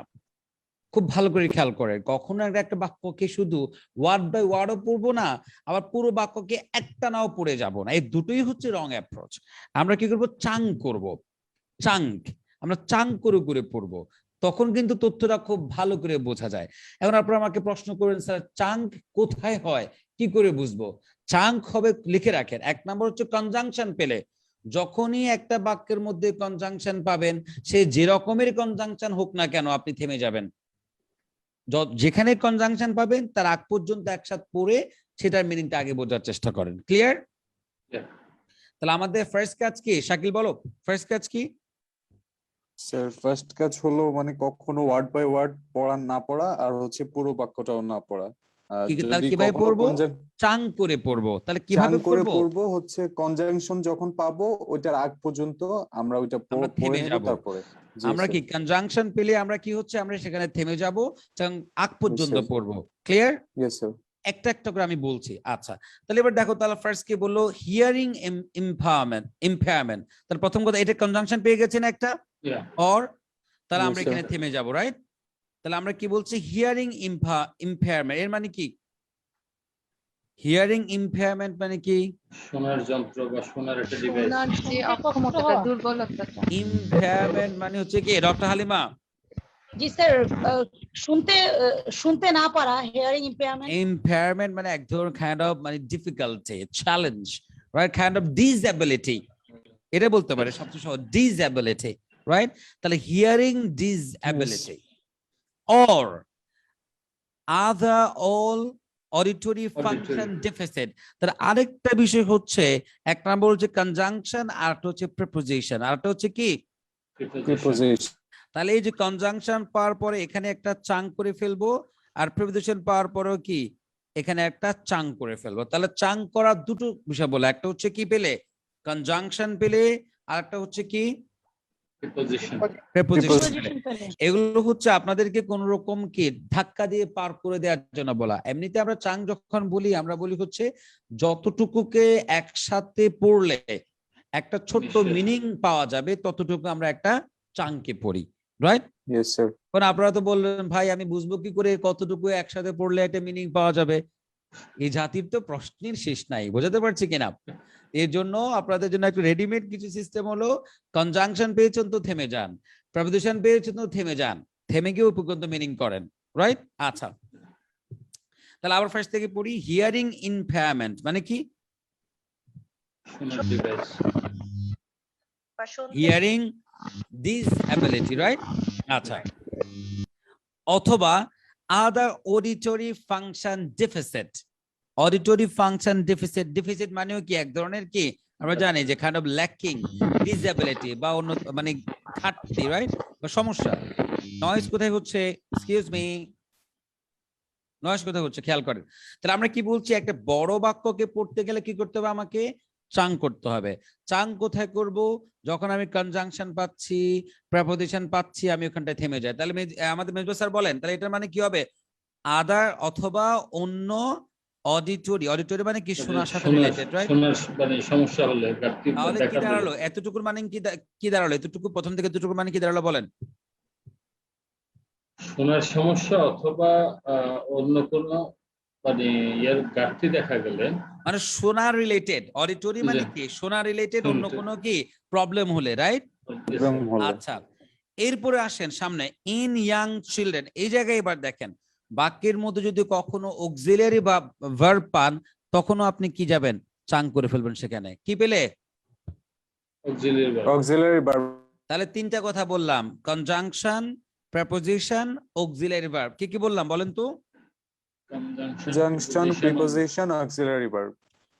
খুব ভালো করে খেয়াল করে, কখনো একটা বাক্যকে শুধু ওয়ার্ড বাই ওয়ার্ডও পড়বো না, আবার পুরো বাক্যকে একটা নাও পড়ে যাব না। এই দুটোই হচ্ছে রং অ্যাপ্রোচ। আমরা কি করব, চাং করব, চাঙ্ক, আমরা চাং করে করে পড়বো, তখন কিন্তু তথ্যটা খুব ভালো করে বোঝা যায়। এখন আপনারা আমাকে প্রশ্ন করেন, স্যার চাঙ্ক কোথায় হয়, কি করে বুঝবো? চাঙ্ক হবে, লিখে রাখেন, এক নম্বর হচ্ছে কনজাংশন পেলে। যখনই একটা বাক্যের মধ্যে কনজাংশন পাবেন, সে যে রকমের কনজাংশন হোক না কেন, আপনি থেমে যাবেন। যেখানে কনজাংশন পাবেন তার আগ পর্যন্ত একসাথে পড়ে সেটার মিনিংটা আগে বোঝার চেষ্টা করেন। ক্লিয়ার? তাহলে আমাদের ফার্স্ট কাজ কি, শাকিল বলো, ফার্স্ট কাজ কি? স্যার, ফার্স্ট কাজ হলো মানে কখনো ওয়ার্ড বাই ওয়ার্ড পড়া না পড়া, আর হচ্ছে পুরো বাক্যটাও না পড়া। কিভাবে পড়বো? চাং করে পড়বো। তাহলে কিভাবে পড়বো হচ্ছে কনজাংশন যখন পাবো ওইটার আগ পর্যন্ত আমরা ওইটা পড়ে নেব, তারপরে আমরা কি কনজাংশন পেলে আমরা কি হচ্ছে, আমরা সেখানে থেমে যাব, আগ পর্যন্ত পড়বো। ক্লিয়ার? Yes sir. একটা একটা করে আমি বলছি। আচ্ছা, তাহলে এবার দেখো, তাহলে ফার্স্ট কি বললো, হিয়ারিং ইম্পেয়ারমেন্ট। তাহলে প্রথম কথা, এটা কনজাংশন পেয়ে গেছেন একটা, অর, তাহলে আমরা এখানে থেমে যাব, রাইট? তাহলে আমরা কি বলছি, হিয়ারিং ইম্পেয়ারমেন্ট, এর মানে কি? হিয়ারিং ইম্পেয়ারমেন্ট মানে কি? শোনার যন্ত্র বা শোনার একটা ডিভাইস। শোনার যে অক্ষমতা, দুর্বলতাটা। ইম্পেয়ারমেন্ট মানে হচ্ছে কি, ডক্টর হালিমা? জি স্যার, শুনতে না পারা, হিয়ারিং ইম্পেয়ারমেন্ট। ইম্পেয়ারমেন্ট মানে এক ধরনের কাইন্ড অফ মানে difficulty, challenge, right, kind of disability, এটা বলতে পারে সবচেয়ে সহজ, ডিসএবিলিটি, right? তাহলে hearing disability or other all auditory function deficit, তার আরেকটা বিষয় হচ্ছে এক নাম্বার হচ্ছে কনজাংশন আর একটা হচ্ছে প্রিপোজিশন আর একটা হচ্ছে কি প্রিপোজিশন। তাহলে এই যে কনজাংশন পাওয়ার পরে এখানে একটা চাং করে ফেলবো আর প্রিপোজিশন পাওয়ার পরেও কি এখানে একটা চাং করে ফেলবো। তাহলে চাং করার দুটো বিষয় বলে, একটা হচ্ছে কি পেলে কনজাংশন পেলে আর একটা হচ্ছে কি Preposition. প্রিপোজিশন পেলে। Preposition পেলে। এগুলো হচ্ছে আপনাদেরকে কোন রকম কি ধাক্কা দিয়ে পার করে দেওয়ার জন্য বলা। এমনিতে আমরা চাং যখন বলি আমরা বলি হচ্ছে যতটুকুকে একসাথে পড়লে একটা ছোট্ট নিশ্চয়ই। মিনিং পাওয়া যাবে ততটুকু আমরা একটা চাংকে পড়ি, রাইট? Yes sir. কারণ আপনারা তো বললেন ভাই আমি বুঝবো কি করে কতটুকু একসাথে পড়লে একটা মিনিং পাওয়া যাবে। এই জাতির তো প্রশ্নের শেষ নাই, বোঝাতে পারছি কিনা? এর জন্য আপনাদের জন্য একটা রেডিমেড কিছু সিস্টেম হলো, কনজাংশন পেয়েছেন তো থেমে যান, প্রিপোজিশন পেয়েছেন তো থেমে যান, থেমে গিয়ে উপকৃত মিনিং করেন, রাইট? আচ্ছা, তাহলে আবার ফার্স্ট থেকে পড়ি। হিয়ারিং ইমপেয়ারমেন্ট মানে কি? শোনার device. বা শুনতে হিয়ারিং ডিসএবিলিটি, রাইট? আচ্ছা, অথবা other auditory function deficit. Auditory function deficit, deficit মানেও কি এক ধরনের কি আমরা জানি যে কাইন্ড অফ ল্যাকিং, ডিসএবিলিটি বা অন্য মানে ঘাটতি, রাইট? বা সমস্যা। নয়েজ কোথায় হচ্ছে? এক্সকিউজ মি, নয়েজ কোথায় হচ্ছে খেয়াল করেন। তাহলে আমরা কি বলছি, একটা বড় বাক্যকে পড়তে গেলে কি করতে হবে? আমাকে চাং করতে হবে। চাং কোথায় করব? যখন আমি কনজাংশন পাচ্ছি, প্রিপোজিশন পাচ্ছি, আমি ওখানটায় থেমে যাই। তাহলে আমাদের মেজবা স্যার বলেন তাহলে এটার মানে কি হবে? আদার অথবা অন্য অডিটরি। অডিটরি মানে কি শোনার সাথে রিলেটেড, রাইট? শোনার মানে সমস্যা হলে ঘাটতি তাহলে কি দেখা দাঁড়ালো? দিলে। এতটুকুর মানে কি দাঁড়ালো? এতটুকু প্রথম থেকে এতটুকু মানে কি দাঁড়ালো বলেন? শোনার সমস্যা অথবা অন্য কোনো মানে এর ঘাটতি দেখা গেলে, মানে শোনা রিলেটেড। অডিটরি মানে কি শোনা রিলেটেড, অন্য শুনতে। কোনো কি প্রবলেম হলে, রাইট? এবং হলো আচ্ছা, এরপরে আসেন সামনে ইন ইয়াং চিলড্রেন। এই জায়গায় এবার দেখেন বাক্যের মধ্যে যদি কখনো অক্সিলিয়ারি বা ভার্ব পান তখনও আপনি কি যাবেন? চাং করে ফেলবেন সেখানে। কি পেলে? auxiliary verb. Auxiliary verb. তাহলে তিনটা কথা বললাম, কনজাংশন, প্রিপোজিশন, অক্সিলিয়ারি ভার্ব। কি কি বললাম বলেন তো? Conjunction, preposition, auxiliary verb.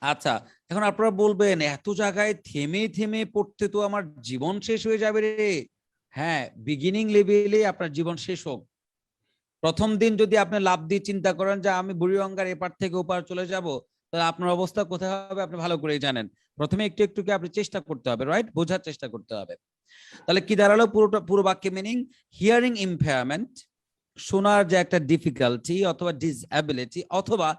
আচ্ছা, এখন আপনারা বলবেন এত জায়গায় থেমে থেমে পড়তে তো আমার জীবন শেষ হয়ে যাবে রে। হ্যাঁ, বিগিনিং লেভেলে আপনার জীবন শেষ হোক। প্রথম দিন যদি আপনি লাভ দিয়ে চিন্তা করেন যে আমি বুড়িগঙ্গার এপার থেকে ওপার চলে যাব, তাহলে আপনার অবস্থা কোথায় হবে আপনি ভালো করেই জানেন। প্রথমে একটু একটু কি আপনি চেষ্টা করতে হবে, রাইট? বোঝার চেষ্টা করতে হবে। তাহলে কি দাঁড়ালো পুরো বাক্যে মিনিং? হিয়ারিং ইমপেয়ারমেন্ট, শোনার যে একটা ডিফিকাল্টি অথবা ডিসএবিলিটি, অথবা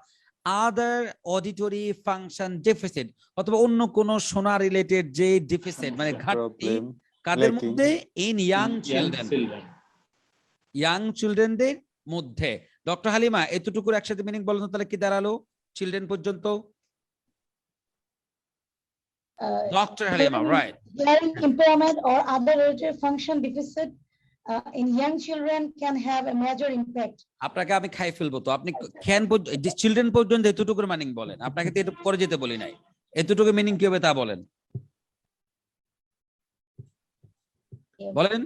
আদার অডিটরি ফাংশন ডেফিসিট, অথবা অন্য কোন শোনা রিলেটেড যে ডেফিসিট মানে ঘাটতি, প্রবলেম কাদের lacking. মধ্যে? In young Young children, children. Young চিলড্রেনদের মধ্যে। ডক্টর হালিমা এতটুকুর একসাথে মিনিং বলেন তো, তাহলে কি দাঁড়ালো চিলড্রেন পর্যন্ত? Doctor Halima, right? Hearing impairment or other auditory function deficit in young children can have a major impact. আপনাকে আমি খাই ফেলবো তো, আপনি ক্যান চিলড্রেন পর্যন্ত এতটুকুর মিনিং বলেন। আপনাকে তো এটা করে যেতে বলি নাই, এতটুকু মিনিং কি হবে তা বলেন, বলেন।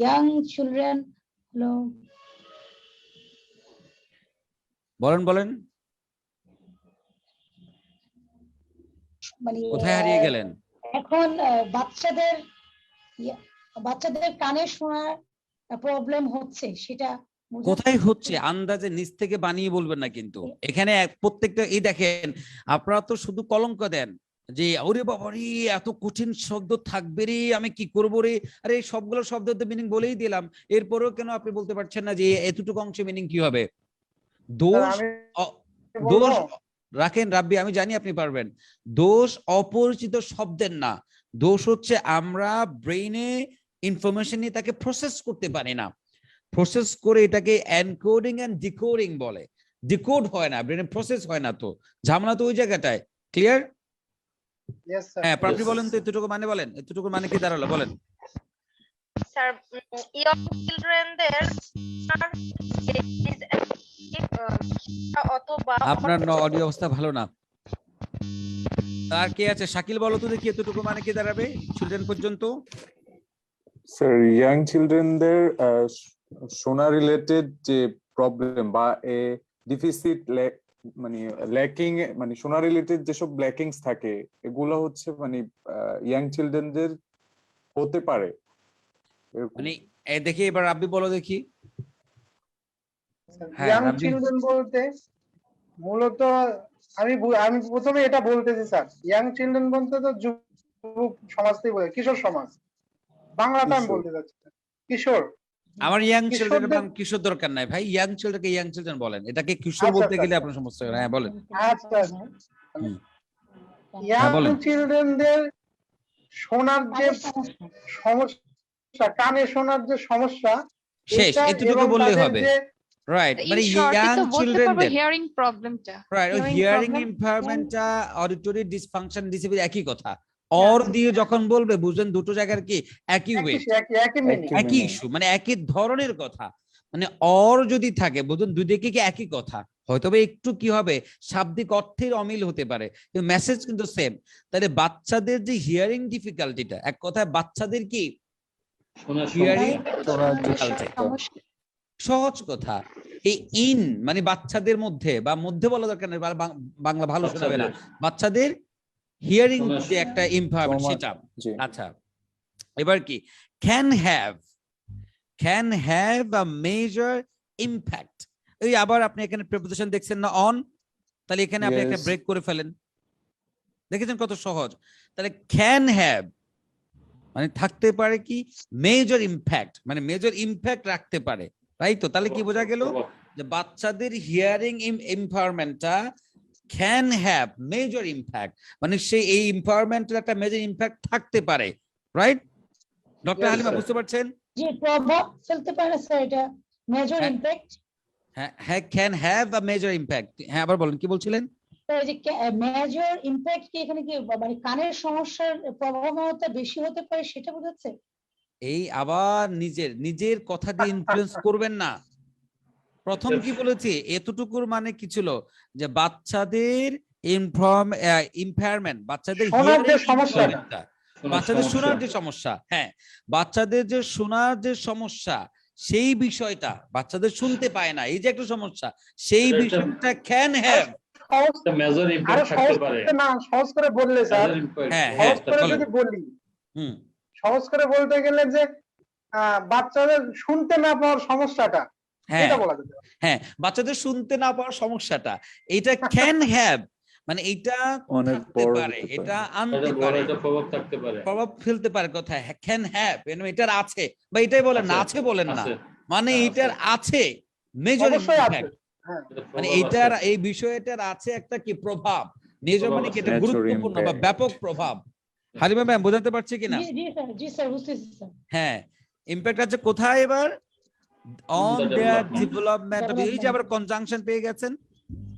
Young children, hello, বলেন মানে কোথায় হারিয়ে গেলেন? এখন বাচ্চাদের কানে শোনার প্রবলেম হচ্ছে, সেটা বোঝা- কোথায় হচ্ছে আন্দাজে নিচ থেকে বানিয়ে বলবেন না কিন্তু। এখানে প্রত্যেকটা এই দেখেন আপনারা তো শুধু কলঙ্ক দেন যে ওরে বাবা রে এত কঠিন শব্দ থাকবে রে, আমি কি করবো রে। আরে সবগুলো শব্দের মিনিং বলেই দিলাম, এরপরেও কেন আপনি বলতে পারছেন না যে এতটুকু অংশে মিনিং কি হবে? দোষ আমি দোষ বলবো? রাখেন রাব্বি, আমি জানি আপনি পারবেন। দোষ অপরিচিত শব্দের না, দোষ হচ্ছে আমরা ব্রেইনে ইনফরমেশন নিয়ে তাকে প্রসেস করতে পারি না। প্রসেস করে এটাকে এনকোডিং এন্ড ডিকোডিং বলে। ডিকোড হয় না, ব্রেনে প্রসেস হয় না, তো ঝামেলা তো ওই জায়গাটায়। ক্লিয়ার? Yes, sir. হ্যাঁ, আপনি Yes. বলেন তো এতটুকু মানে বলেন, এতটুকু মানে কি দাঁড়ালো বলেন? স্যার ইয়ং চিলড্রেনদের অথবা আপনার অডিও অবস্থা ভালো না। তার কে আছে? শাকিল বলো তো দেখি এতটুকু মানে কি দাঁড়াবে চিলড্রেন পর্যন্ত? স্যার ইয়াং চিলড্রেনদের শোনা রিলেটেড যে প্রবলেম বা এ ডিফিসিট মানে ল্যাকিং, মানে শোনা রিলেটেড যেসব ল্যাকিংস থাকে এগুলো হচ্ছে মানে ইয়াং চিলড্রেনদের হতে পারে এরকম। মানে দেখি এবার রাব্বি বলো দেখি। হ্যাঁ, ইয়াং রাব্বি। চিলড্রেন বলতে মূলত আমি প্রথমে এটা বলতেছি স্যার, ইয়াং চিলড্রেন বলতে তো যুবক সমাজটাই বলে, কিশোর সমাজ, বাংলাটা আমি কিশোর। বলতে চাচ্ছি না। কিশোর। আমার ইয়াং চিলড্রেন কিশোরদের- কিশোর দরকার নাই ভাই, ইয়াং চিলড্রেনকে ইয়াং চিলড্রেন বলেন, এটাকে কিশোর আচ্ছা, বলতে আচ্ছা, গেলে আচ্ছা। আপনার সমস্যা হবে। হ্যাঁ বলেন। আচ্ছা, হুম। ইয়াং বলেন। চিলড্রেনদের শোনার যে কানের সমস্যা। সমস্যা, কানে শোনার যে সমস্যা, শেষ, এটা এতটুকু এবং বললেই তাদের হবে। যে রাইট, মানে ইন শর্টে ইয়াং তো বলতে পারবো চিলড্রেনদের হিয়ারিং প্রবলেমটা। রাইট, ওই hearing hearing problem ইমপায়ারমেন্টটা auditory dysfunction disable একই কথা। অর দিয়ে যখন বলবে বুঝলেন দুটো জায়গার কি একই ওয়েট, একই মিনিং। একই ইস্যু, মানে একই ধরনের কথা। মানে অর যদি থাকে বুঝুন দুই দিকে কি একই কথা, হয়তো একটু কি হবে শাব্দিক অর্থের অমিল হতে পারে, কিন্তু মেসেজ কিন্তু সেম। তাহলে বাচ্চাদের যে হিয়ারিং ডিফিকাল্টিটা, এক কথায় বাচ্চাদের কি শোনার হিয়ারিং শোনার ডিফিকাল্টি, সহজ কথা। এই ইন মানে বাচ্চাদের মধ্যে বা মধ্যে বলা দরকার নেই, বাংলা ভালো শোনাবে না, বাচ্চাদের হিয়ারিং শোনার- যে একটা ইমপায়ারমেন্ট সমস্যা। সেটা। জি। আচ্ছা, এবার কি can have a major impact. এই আবার আপনি এখানে প্রিপোজিশন দেখছেন না অন, তাহলে এখানে আপনি একটা Yes. ব্রেক করে ফেলেন, দেখেছেন কত সহজ। তাহলে ক্যান হ্যাভ মানে থাকতে পারে কি মেজর ইম্প্যাক্ট, মানে মেজর ইম্প্যাক্ট রাখতে পারে, তাই তো? তাহলে কি বোঝা গেল যে বাচ্চাদের হিয়ারিং ইমপায়ারমেন্টটা ক্যান হ্যাভ মেজর ইম্প্যাক্ট, মানে সেই এই ইমপায়ারমেন্টের একটা মেজর ইম্প্যাক্ট থাকতে পারে, right? Doctor Yes, Halima sir. বুঝতে পারছেন? যে প্রভাব ফেলতে পারে স্যার, এটা মেজর হ্যাঁ। ইম্প্যাক্ট। হ্যাঁ, can have a major impact. হ্যাঁ আবার বলেন, কি বলছিলেন? এই যে মেজর ইম্প্যাক্ট কি এখানে কি মানে কানের সমস্যার প্রভাবতা বেশি হতে পারে সেটা বোঝাচ্ছে? এই আবার নিজের কথা দিয়ে ইনফ্লুয়েন্স করবেন না। প্রথম কি বলেছি, এতটুকুর মানে কি ছিল যে বাচ্চাদের ইমপায়ারমেন্ট, বাচ্চাদের শোনার যে hearing সমস্যা। impairment-টা, বাচ্চাদের শোনার যে সমস্যা, হ্যাঁ বাচ্চাদের যে শোনার যে সমস্যা, সেই বিষয়টা বাচ্চাদের শুনতে পায় না, এই যে একটা সমস্যা, সেই এটা একটা- বিষয়টা ক্যান হ্যাভ। সহজ- মেজর আরো ইম্প্যাক্ট সহজ থাকতে পারে। করে না, সহজ করে বললে স্যার, Major impact হ্যাঁ, সহজ করে বলেন। যদি বলি, হুম, সহজ করে বলতে গেলে যে বাচ্চাদের শুনতে না পাওয়ার সমস্যাটা, হ্যাঁ এটা বলা যেতে পারে। হ্যাঁ, বাচ্চাদের শুনতে না পাওয়ার সমস্যাটা, এটা ক্যান হ্যাভ, মানে এটা অনেক থাকতে বড় পারে, হতে পারে। এটা এটা আনতে বড় পারে, একটা প্রভাব থাকতে পারে। প্রভাব ফেলতে পারে কোথায়, ক্যান হ্যাভ এটার আছে, বা এটাই বলেন না, আছে বলেন না, আছে, মানে হ্যাঁ, এটার আছে মেজর অবশ্যই আছে। ইম্প্যাক্ট, হ্যাঁ, এটা মানে প্রভাব এইটার আছে। এই বিষয়টার আছে একটা কি প্রভাব, মেজর মানে কি এটা Major গুরুত্বপূর্ণ বা impact. ব্যাপক প্রভাব। হালিমা ম্যাম বোঝাতে পারছি কিনা? জি স্যার বুঝতেছি স্যার। হ্যাঁ, ইম্প্যাক্ট আছে কোথায় এবার, on the their development. Development. এই যে আবার কনজাংশন পেয়ে গেছেন,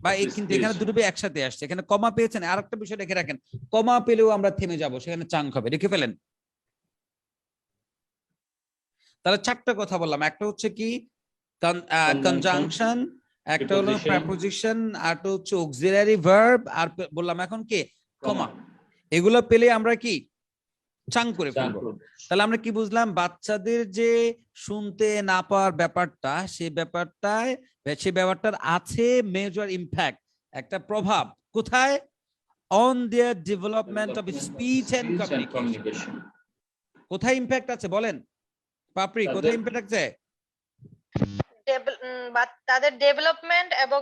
বা এই কিন্তু এখানে Speech. দুটো একসাথে আসছে, এখানে কমা পেয়েছেন, আর একটা বিষয় রেখে রাখেন, কমা পেলেও আমরা থেমে যাব, সেখানে চাঙ্ক হবে, রেখে ফেলেন। তাহলে চারটা কথা বললাম, একটা হচ্ছে কি কনজাংশন, একটা হলো Preposition. প্রেপোজিশন, আর একটা হচ্ছে অক্সিলারি ভার্ব, আর বললাম এখন কি কমা। এগুলো পেলে আমরা কি চাঙ্ক করে ফেলবো। তাহলে আমরা কি বুঝলাম, বাচ্চাদের যে শুনতে না পাওয়ার ব্যাপারটা, সেই ব্যাপারটার আছে মেজর ইম্প্যাক্ট, একটা প্রভাব কোথায়, on their development of speech and communication. কোথায় ইম্প্যাক্ট আছে বলেন পাপড়ি, কোথায় ইম্প্যাক্ট আছে? তাদের ডেভেলপমেন্ট এবং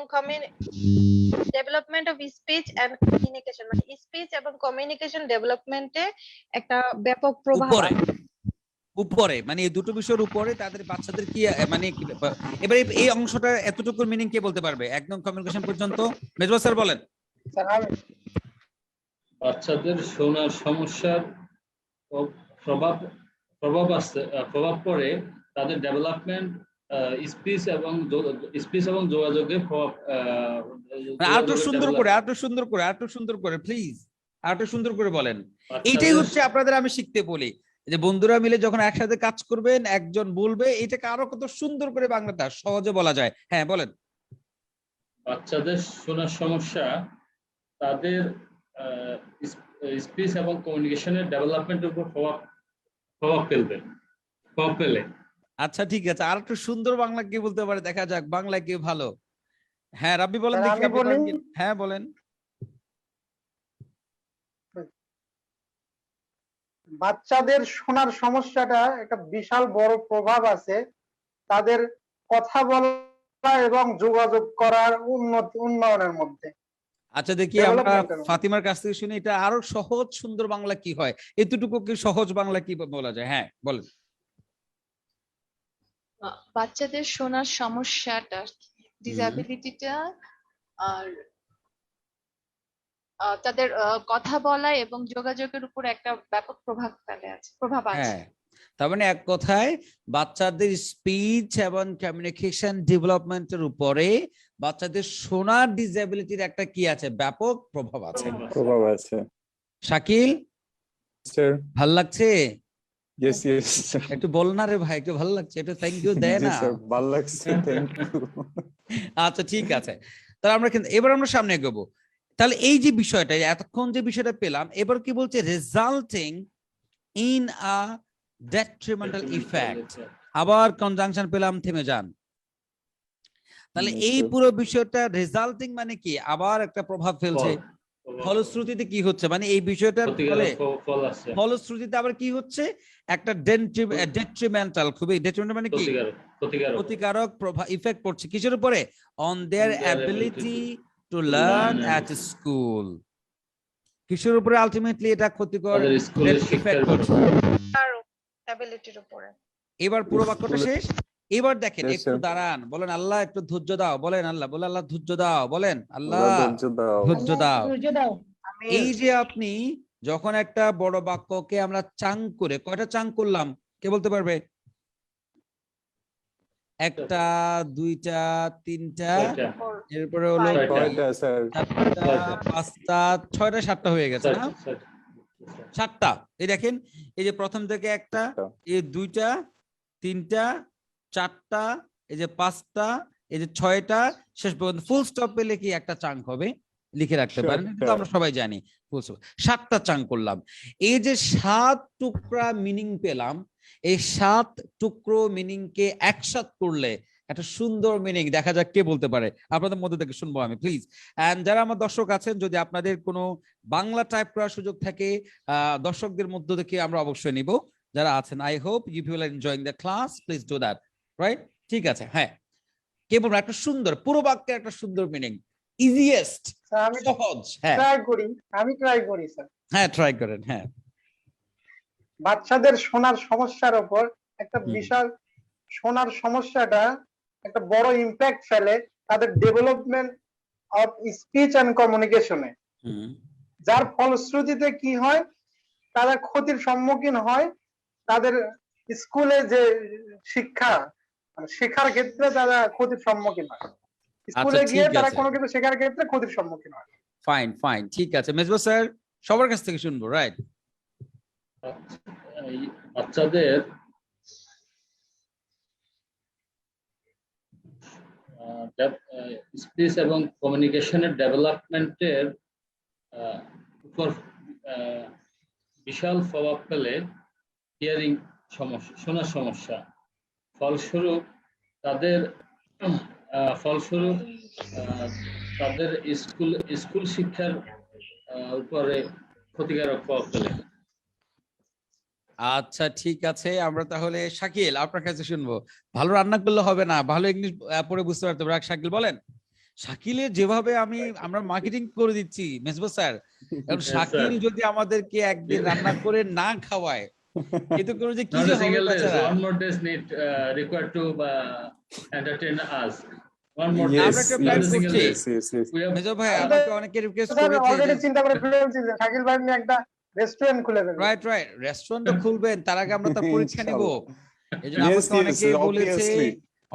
development of speech and communication, মানে স্পিচ এবং কমিউনিকেশন ডেভেলপমেন্টে একটা ব্যাপক প্রভাব উপরে আছে। উপরে মানে এই দুটো বিষয়ের উপরে তাদের বাচ্চাদের কি মানে এবার এই অংশটা এতটুকু মিনিং কে বলতে পারবে একদম কমিউনিকেশন পর্যন্ত? মেজবা স্যার বলেন। স্যার আমি বাচ্চাদের শোনার সমস্যার প্রভাব আছে, প্রভাব পড়ে তাদের ডেভেলপমেন্ট, স্পিচ এবং যোগাযোগের প্রভাব। আরেকটু সুন্দর করে প্লিজ, আরেকটু সুন্দর করে বলেন। এইটাই হচ্ছে আপনাদের আমি শিখতে বলি, যে বন্ধুরা মিলে যখন একসাথে কাজ করবেন, একজন বলবে, এটাকে আরো কত সুন্দর করে বাংলাটা সহজে বলা যায়। হ্যাঁ বলেন। বাচ্চাদের শোনার সমস্যা তাদের স্পিচ এবং কমিউনিকেশনের ডেভেলপমেন্টের উপর প্রভাব পেলে। আচ্ছা ঠিক আছে, আর একটু সুন্দর বাংলা কি বলতে পারে দেখা যাক, বাংলা কি ভালো। হ্যাঁ রাব্বি বলেন স্যার, দেখি, আমি আপনি বলি? পারেন কি? হ্যাঁ বলেন। বাচ্চাদের শোনার সমস্যাটা একটা বিশাল বড় প্রভাব আছে তাদের কথা বলা এবং যোগাযোগ করার উন্নয়নের মধ্যে। আচ্ছা দেখি আমরা Development এর মধ্যে। ফাতিমার কাছ থেকে শুনি এটা আরো সহজ সুন্দর বাংলা কি হয়, এতটুকু কি সহজ বাংলা কি বলা যায়? হ্যাঁ বলেন। বাচ্চাদের শোনার সমস্যাটা, ডিসএবিলিটিটা, আর তাদের কথা বলা এবং যোগাযোগের উপর একটা ব্যাপক প্রভাব আছে। হ্যাঁ, তার মানে এক কথায় বাচ্চাদের স্পিচ এবং কমিউনিকেশন ডেভেলপমেন্টের উপরে বাচ্চাদের শোনার ডিসএবিলিটির একটা কি আছে, ব্যাপক প্রভাব আছে। প্রভাব আছে। শাকিল স্যার ভাল লাগছে? ইয়েস ইয়েস একটু বল না রে ভাই, একটু ভালো লাগছে, একটু থ্যাংক ইউ দেয় জি না। স্যার ভালো লাগছে, থ্যাংক ইউ। আচ্ছা ঠিক আছে, তাহলে আমরা কিন্তু এবার আমরা সামনে এগোবো। তাহলে এই যে বিষয়টা এতক্ষণ যে বিষয়টা পেলাম, এবার কি বলছে, resulting in a detrimental effect. আবার কনজাংশন পেলাম, থেমে যান। তাহলে এই পুরো বিষয়টা রেজাল্টিং মানে কি, আবার একটা প্রভাব ফেলছে। ফলশ্রুতিতে কি হচ্ছে, মানে এই বিষয়টার ফলে ফলশ্রুতিতে আবার কি হচ্ছে, একটা ডেট্রিমেন্টাল, খুবই ডেট্রিমেন্টাল মানে কি, ক্ষতিকারক প্রভাব ইফেক্ট পড়ছে কিসের উপরে, on their ability to learn at school. কিসের উপরে আলটিমেটলি এটা ক্ষতিকর ইফেক্ট পড়ছে, তার অ্যাবিলিটির উপরে। এবার পুরো বাক্যটা শেষ। এবার দেখেন Yes, একটু sir. দাঁড়ান, বলেন আল্লাহ একটু ধৈর্য দাও, বলেন আল্লাহ, বলে আল্লাহ ধৈর্য দাও, বলেন আল্লাহ ধৈর্য দাও। ধৈর্য দাও। ধৈর্য দাও। এই যে আপনি যখন একটা বড় বাক্যকে আমরা চাং করে, কয়টা চাং করলাম কে বলতে পারবে? একটা, দুইটা, তিনটা, এরপরে হলো কয়টা স্যার? চারটা, পাঁচটা, ছয়টা, সাতটা হয়ে গেছে না? সাতটা। এই দেখেন, এই যে প্রথম থেকে একটা, এই দুইটা, তিনটা, চারটা, এই যে পাঁচটা, এই যে ছয়টা, শেষ পর্যন্ত ফুল স্টপ পেলে কি একটা চাঙ্ক হবে, লিখে রাখতে Sure, পারেন, কিন্তু sure. আমরা সবাই জানি ফুল স্টপ। সাতটা চাঙ্ক করলাম, এই যে 7 টুকরা মিনিং পেলাম, এই 7 টুকরো মিনিং কে একসাথে করলে একটা সুন্দর মিনিং দেখা যাক কে বলতে পারে। আপনাদের মধ্যে থেকে শুনবো আমি প্লিজ। এন্ড যারা আমার দর্শক আছেন, যদি আপনাদের কোনো বাংলা টাইপ করার সুযোগ থাকে, দর্শকদের মধ্য থেকে আমরা অবশ্যই নিব যারা আছেন। I hope you people are enjoying the class, please do that, right? ঠিক আছে, হ্যাঁ কে বলবো একটা সুন্দর পুরো বাক্যের একটা সুন্দর মিনিং, ইজিয়েস্ট, স্যার, আমি সহজ। হ্যাঁ ট্রাই করি স্যার। হ্যাঁ ট্রাই করেন। হ্যাঁ, বাচ্চাদের শোনার সমস্যার উপর একটা হুম। বিশাল শোনার সমস্যাটা একটা বড় ইম্প্যাক্ট ফেলে তাদের ডেভেলপমেন্ট অফ স্পিচ এন্ড কমিউনিকেশনে, হুম, যার ফলশ্রুতিতে কি হয়, তারা ক্ষতির সম্মুখীন হয়। তাদের স্কুলে যে শিক্ষা, মানে শেখার ক্ষেত্রে তারা ক্ষতির সম্মুখীন হয়। স্কুলে আচ্ছা, গিয়ে ঠিক তারা আছে। কোনো কিছু শেখার ক্ষেত্রে ক্ষতির সম্মুখীন হয়। ফাইন ফাইন, ঠিক আছে মেজবা স্যার, সবার কাছ থেকে শুনবো, রাইট? বাচ্চাদের স্পিচ এবং কমিউনিকেশনের ডেভেলপমেন্টের উপর বিশাল প্রভাব ফেলে হিয়ারিং সমস্যা, শোনার সমস্যা। ফলস্বরূপ তাদের স্কুল শিক্ষার উপরে ক্ষতিকারক প্রভাব ফেলে। আচ্ছা ঠিক আছে, আমরা তাহলে শাকিল আপনার কাছে শুনবো। ভালো রান্না করলে হবে না, ভালো ইংলিশ পড়ে বুঝতে পারতে হবে। শাকিল বলেন। শাকিলের যেভাবে আমরা মার্কেটিং করে দিচ্ছি মেজবা স্যার, এখন শাকিল যদি আমাদেরকে একদিন রান্না করে না খাওয়ায়, কিন্তু কোনো যে কি যে হবে বেচারা। One more days need required to entertain us. One more Yes, day. আমরা একটা plan Not a single করছি। day. We have মেজবা ভাই আমাকে অনেকে রিকোয়েস্ট স্যার অলরেডি করেছে, চিন্তা করে ফেলেছি যে শাকিল ভাই নিয়ে একটা রেস্টুরেন্ট খুলে ফেলবেন। রাইট রাইট, রেস্টুরেন্ট খুলবেন, তার আগে আমরা তার পরীক্ষা নিব। এইজন্য Yes, আমাকে yes,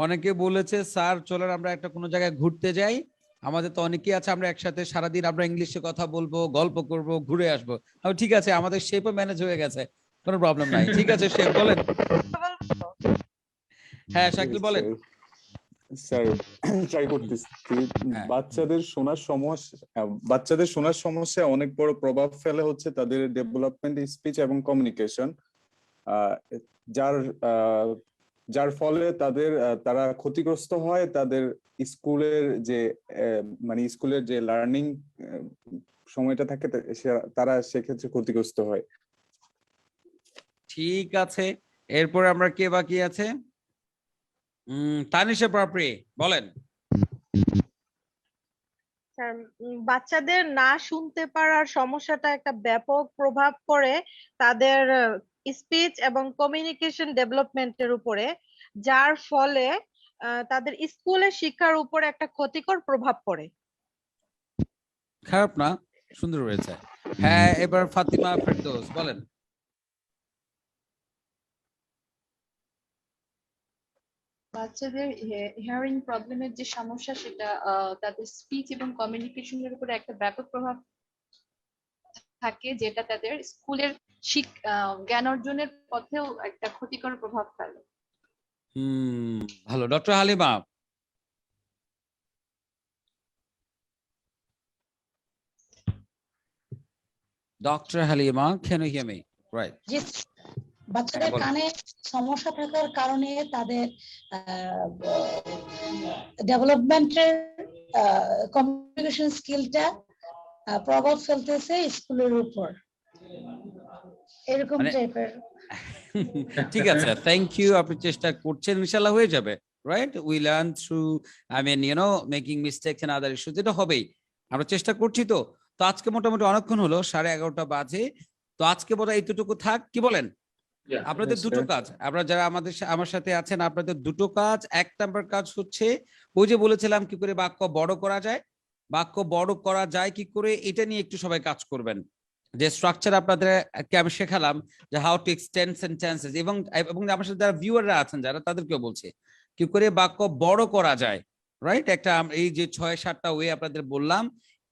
অনেকেই obviously. বলেছে স্যার চলেন আমরা একটা কোনো জায়গায় ঘুরতে যাই, আমাদের তো অনেকেই আছে, আমরা একসাথে সারাদিন আমরা ইংলিশে কথা বলবো, গল্প করব, ঘুরে আসবো। ঠিক আছে, আমাদের শেপও ম্যানেজ হয়ে গেছে, কোনো প্রবলেম নাই। ঠিক আছে শেফ বলেন। হ্যাঁ শাকিল বলেন। স্যার ট্রাই করতেছি। হ্যাঁ। বাচ্চাদের শোনার সমস্যা অনেক বড় প্রভাব ফেলে হচ্ছে তাদের ডেভেলপমেন্ট, স্পিচ এবং কমিউনিকেশন, যার ফলে তারা ক্ষতিগ্রস্ত হয়। তাদের স্কুলের যে স্কুলের যে লার্নিং সময়টা থাকে তারা সেক্ষেত্রে ক্ষতিগ্রস্ত হয়। ঠিক আছে, এরপর আমরা কে বাকি আছে? তানিশা পাপড়ি বলেন। স্যার, বাচ্চাদের না শুনতে পারার সমস্যাটা একটা ব্যাপক প্রভাব পড়ে তাদের স্পিচ এবং কমিউনিকেশন ডেভেলপমেন্টের উপরে, যার ফলে তাদের স্কুলের শিক্ষার উপরে একটা ক্ষতিকর প্রভাব পড়ে। খারাপ না, সুন্দর হয়েছে। হ্যাঁ, এবার ফাতিমা ফেরদৌস বলেন। বাচ্চাদের হিয়ারিং প্রবলেমের যে সমস্যা, সেটা তাদের স্পিচ এবং কমিউনিকেশনের উপরে একটা ব্যাপক প্রভাব থাকে, যেটা তাদের স্কুলের জ্ঞান অর্জনের পথেও একটা ক্ষতিকর প্রভাব ফেলে। ভালো। Doctor Halima. Doctor Halima, can you hear me? Right. যে বাচ্চাদের বলো। কানে সমস্যা থাকার কারণে তাদের ডেভেলপমেন্টের কমিউনিকেশন স্কিলটা প্রভাব ফেলতেছে স্কুলের উপর, এরকম মানে- টাইপের। ঠিক আছে, থ্যাংক ইউ। আপনি চেষ্টা করছেন, ইনশাআল্লাহ হয়ে যাবে। Right, we learn through making mistakes and other issues, এটা হবেই। আমরা চেষ্টা করছি। তো আজকে মোটামুটি অনেকক্ষণ হলো, 11:30 বাজে। তো আজকে বোধহয় এইটুকু থাক, কি বলেন? Yeah. আপনাদের Yes, দুটো sir. কাজ, আপনারা যারা আমার সাথে আছেন, আপনাদের দুটো কাজ। 1 নাম্বার কাজ হচ্ছে ওই যে বলেছিলাম কি করে বাক্য বড় করা যায়, কি করে, এটা নিয়ে একটু সবাই কাজ করবেন। যে স্ট্রাকচার আপনাদেরকে আমি শেখালাম, যে হাউ টু এক্সটেন্ড সেন্টেন্সেস, এবং আমার সাথে যারা ভিউয়াররা আছেন যারা, তাদেরকেও বলছি কি করে বাক্য বড় করা যায়। রাইট, একটা এই যে 6-7টা ওয়ে আপনাদের বললাম,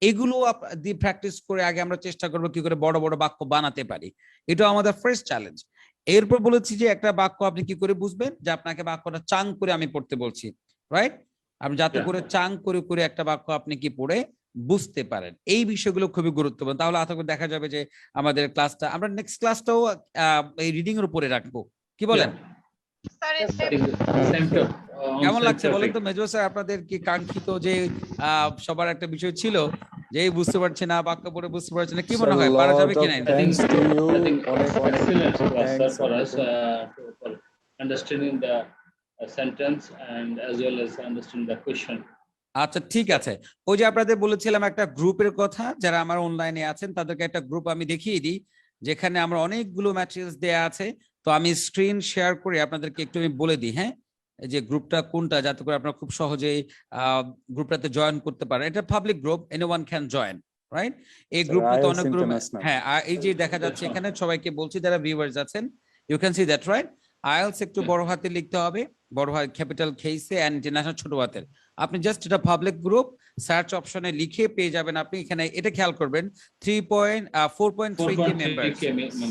এগুলো দিয়ে প্র্যাকটিস করে আগে আমরা চেষ্টা করবো কি করে বড় বড় বাক্য বানাতে পারি। এটা আমাদের ফার্স্ট চ্যালেঞ্জ। এরপর বলেছি যে একটা বাক্য আপনি কি করে বুঝবেন, যে আপনাকে বাক্যটা চাং করে আমি পড়তে বলছি। রাইট, আপনি যাতে Yeah. করে চাং করে একটা বাক্য আপনি কি পড়ে বুঝতে পারেন। এই বিষয়গুলো খুবই গুরুত্বপূর্ণ। তাহলে দেখা যাবে যে আমাদের ক্লাসটা, আমরা নেক্সট ক্লাসটাও এই রিডিং এর উপরে রাখবো, কি বলেন? স্যার, কেমন লাগছে বলেন তো মেজর স্যার? আপনাদের কি কাঙ্ক্ষিত যে সবার একটা বিষয় ছিল যে বুঝতে পারছে না, বাক্য পড়ে বুঝতে পারছে না, কি মনে হয় পারা যাবে কিনা? Thanks to you. Excellent class, sir, Thanks. for us for understanding the sentence and as well as understanding the question. আচ্ছা, ঠিক আছে। ওই যে আপনাদের বলেছিলাম একটা গ্রুপের কথা, যারা আমার অনলাইনে আছেন তাদেরকে একটা গ্রুপ আমি দেখিয়ে দিই, যেখানে আমরা অনেকগুলো ম্যাটেরিয়ালস দেয়া আছে। তো আমি স্ক্রিন শেয়ার করে আপনাদেরকে একটু আমি বলে দিই, হ্যাঁ, যে গ্রুপটা কোনটা, যাতে করে আপনারা খুব সহজেই গ্রুপটাতে জয়েন করতে পারেন। এটা public group, anyone can join. Right, এই গ্রুপটাতে IELTS অনেকগুলো, International. হ্যাঁ, এই যে দেখা যাচ্ছে এখানে সবাইকে বলছি যারা ভিউয়ার্স আছেন, you can see that. Right, আইএলস একটু বড় হাতে লিখতে হবে, বড় হাত ক্যাপিটাল খেইসে, এন্ড ইন্টারন্যাশনাল ছোট হাতের। আপনি জাস্ট এটা পাবলিক গ্রুপ সার্চ অপশনে লিখে পেয়ে যাবেন। আপনি এখানে এটা খেয়াল করবেন 4.3 কে মেম্বার্স।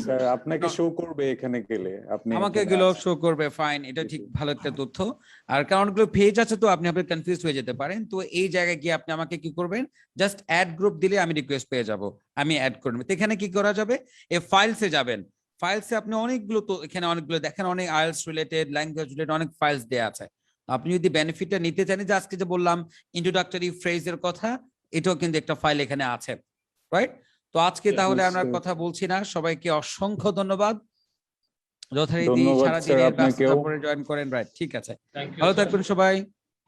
স্যার আপনাকে শো করবে এখানে গেলে, আপনি আমাকে এখানে এগুলো আছেন। শো করবে, ফাইন, এটা ঠিক ভালো একটা তথ্য। আর কারণ অনেকগুলো পেজ আছে, তো আপনি কনফিউজ হয়ে যেতে পারেন। তো এই জায়গায় গিয়ে আপনি আমাকে কি করবেন, জাস্ট অ্যাড গ্রুপ দিলে আমি রিকোয়েস্ট পেয়ে যাব, আমি অ্যাড করে নেব। তো এখানে কি করা যাবে, এই ফাইলসে যাবেন। ফাইলসে আপনি অনেকগুলো, তো এখানে অনেকগুলো দেখেন, অনেক আইএলটিএস রিলেটেড, ল্যাঙ্গুয়েজ রিলেটেড অনেক ফাইলস দেয়া আছে। আপনি যদি বেনিফিটটা নিতে চান, যে আজকে যে বললাম ইন্ট্রোডাক্টরি ফ্রেজের কথা, এটাও কিন্তু একটা ফাইল এখানে আছে। রাইট, তো আজকে তাহলে আমরা কথা বলছি না। সবাইকে অসংখ্য ধন্যবাদ, যথারীতি ধন্যবাদ সারা স্যার দিনের আপনাকেও। ব্যস্ততার পরে জয়েন করেন। রাইট, ঠিক আছে, Thank you, ভালো sir. থাকবেন সবাই।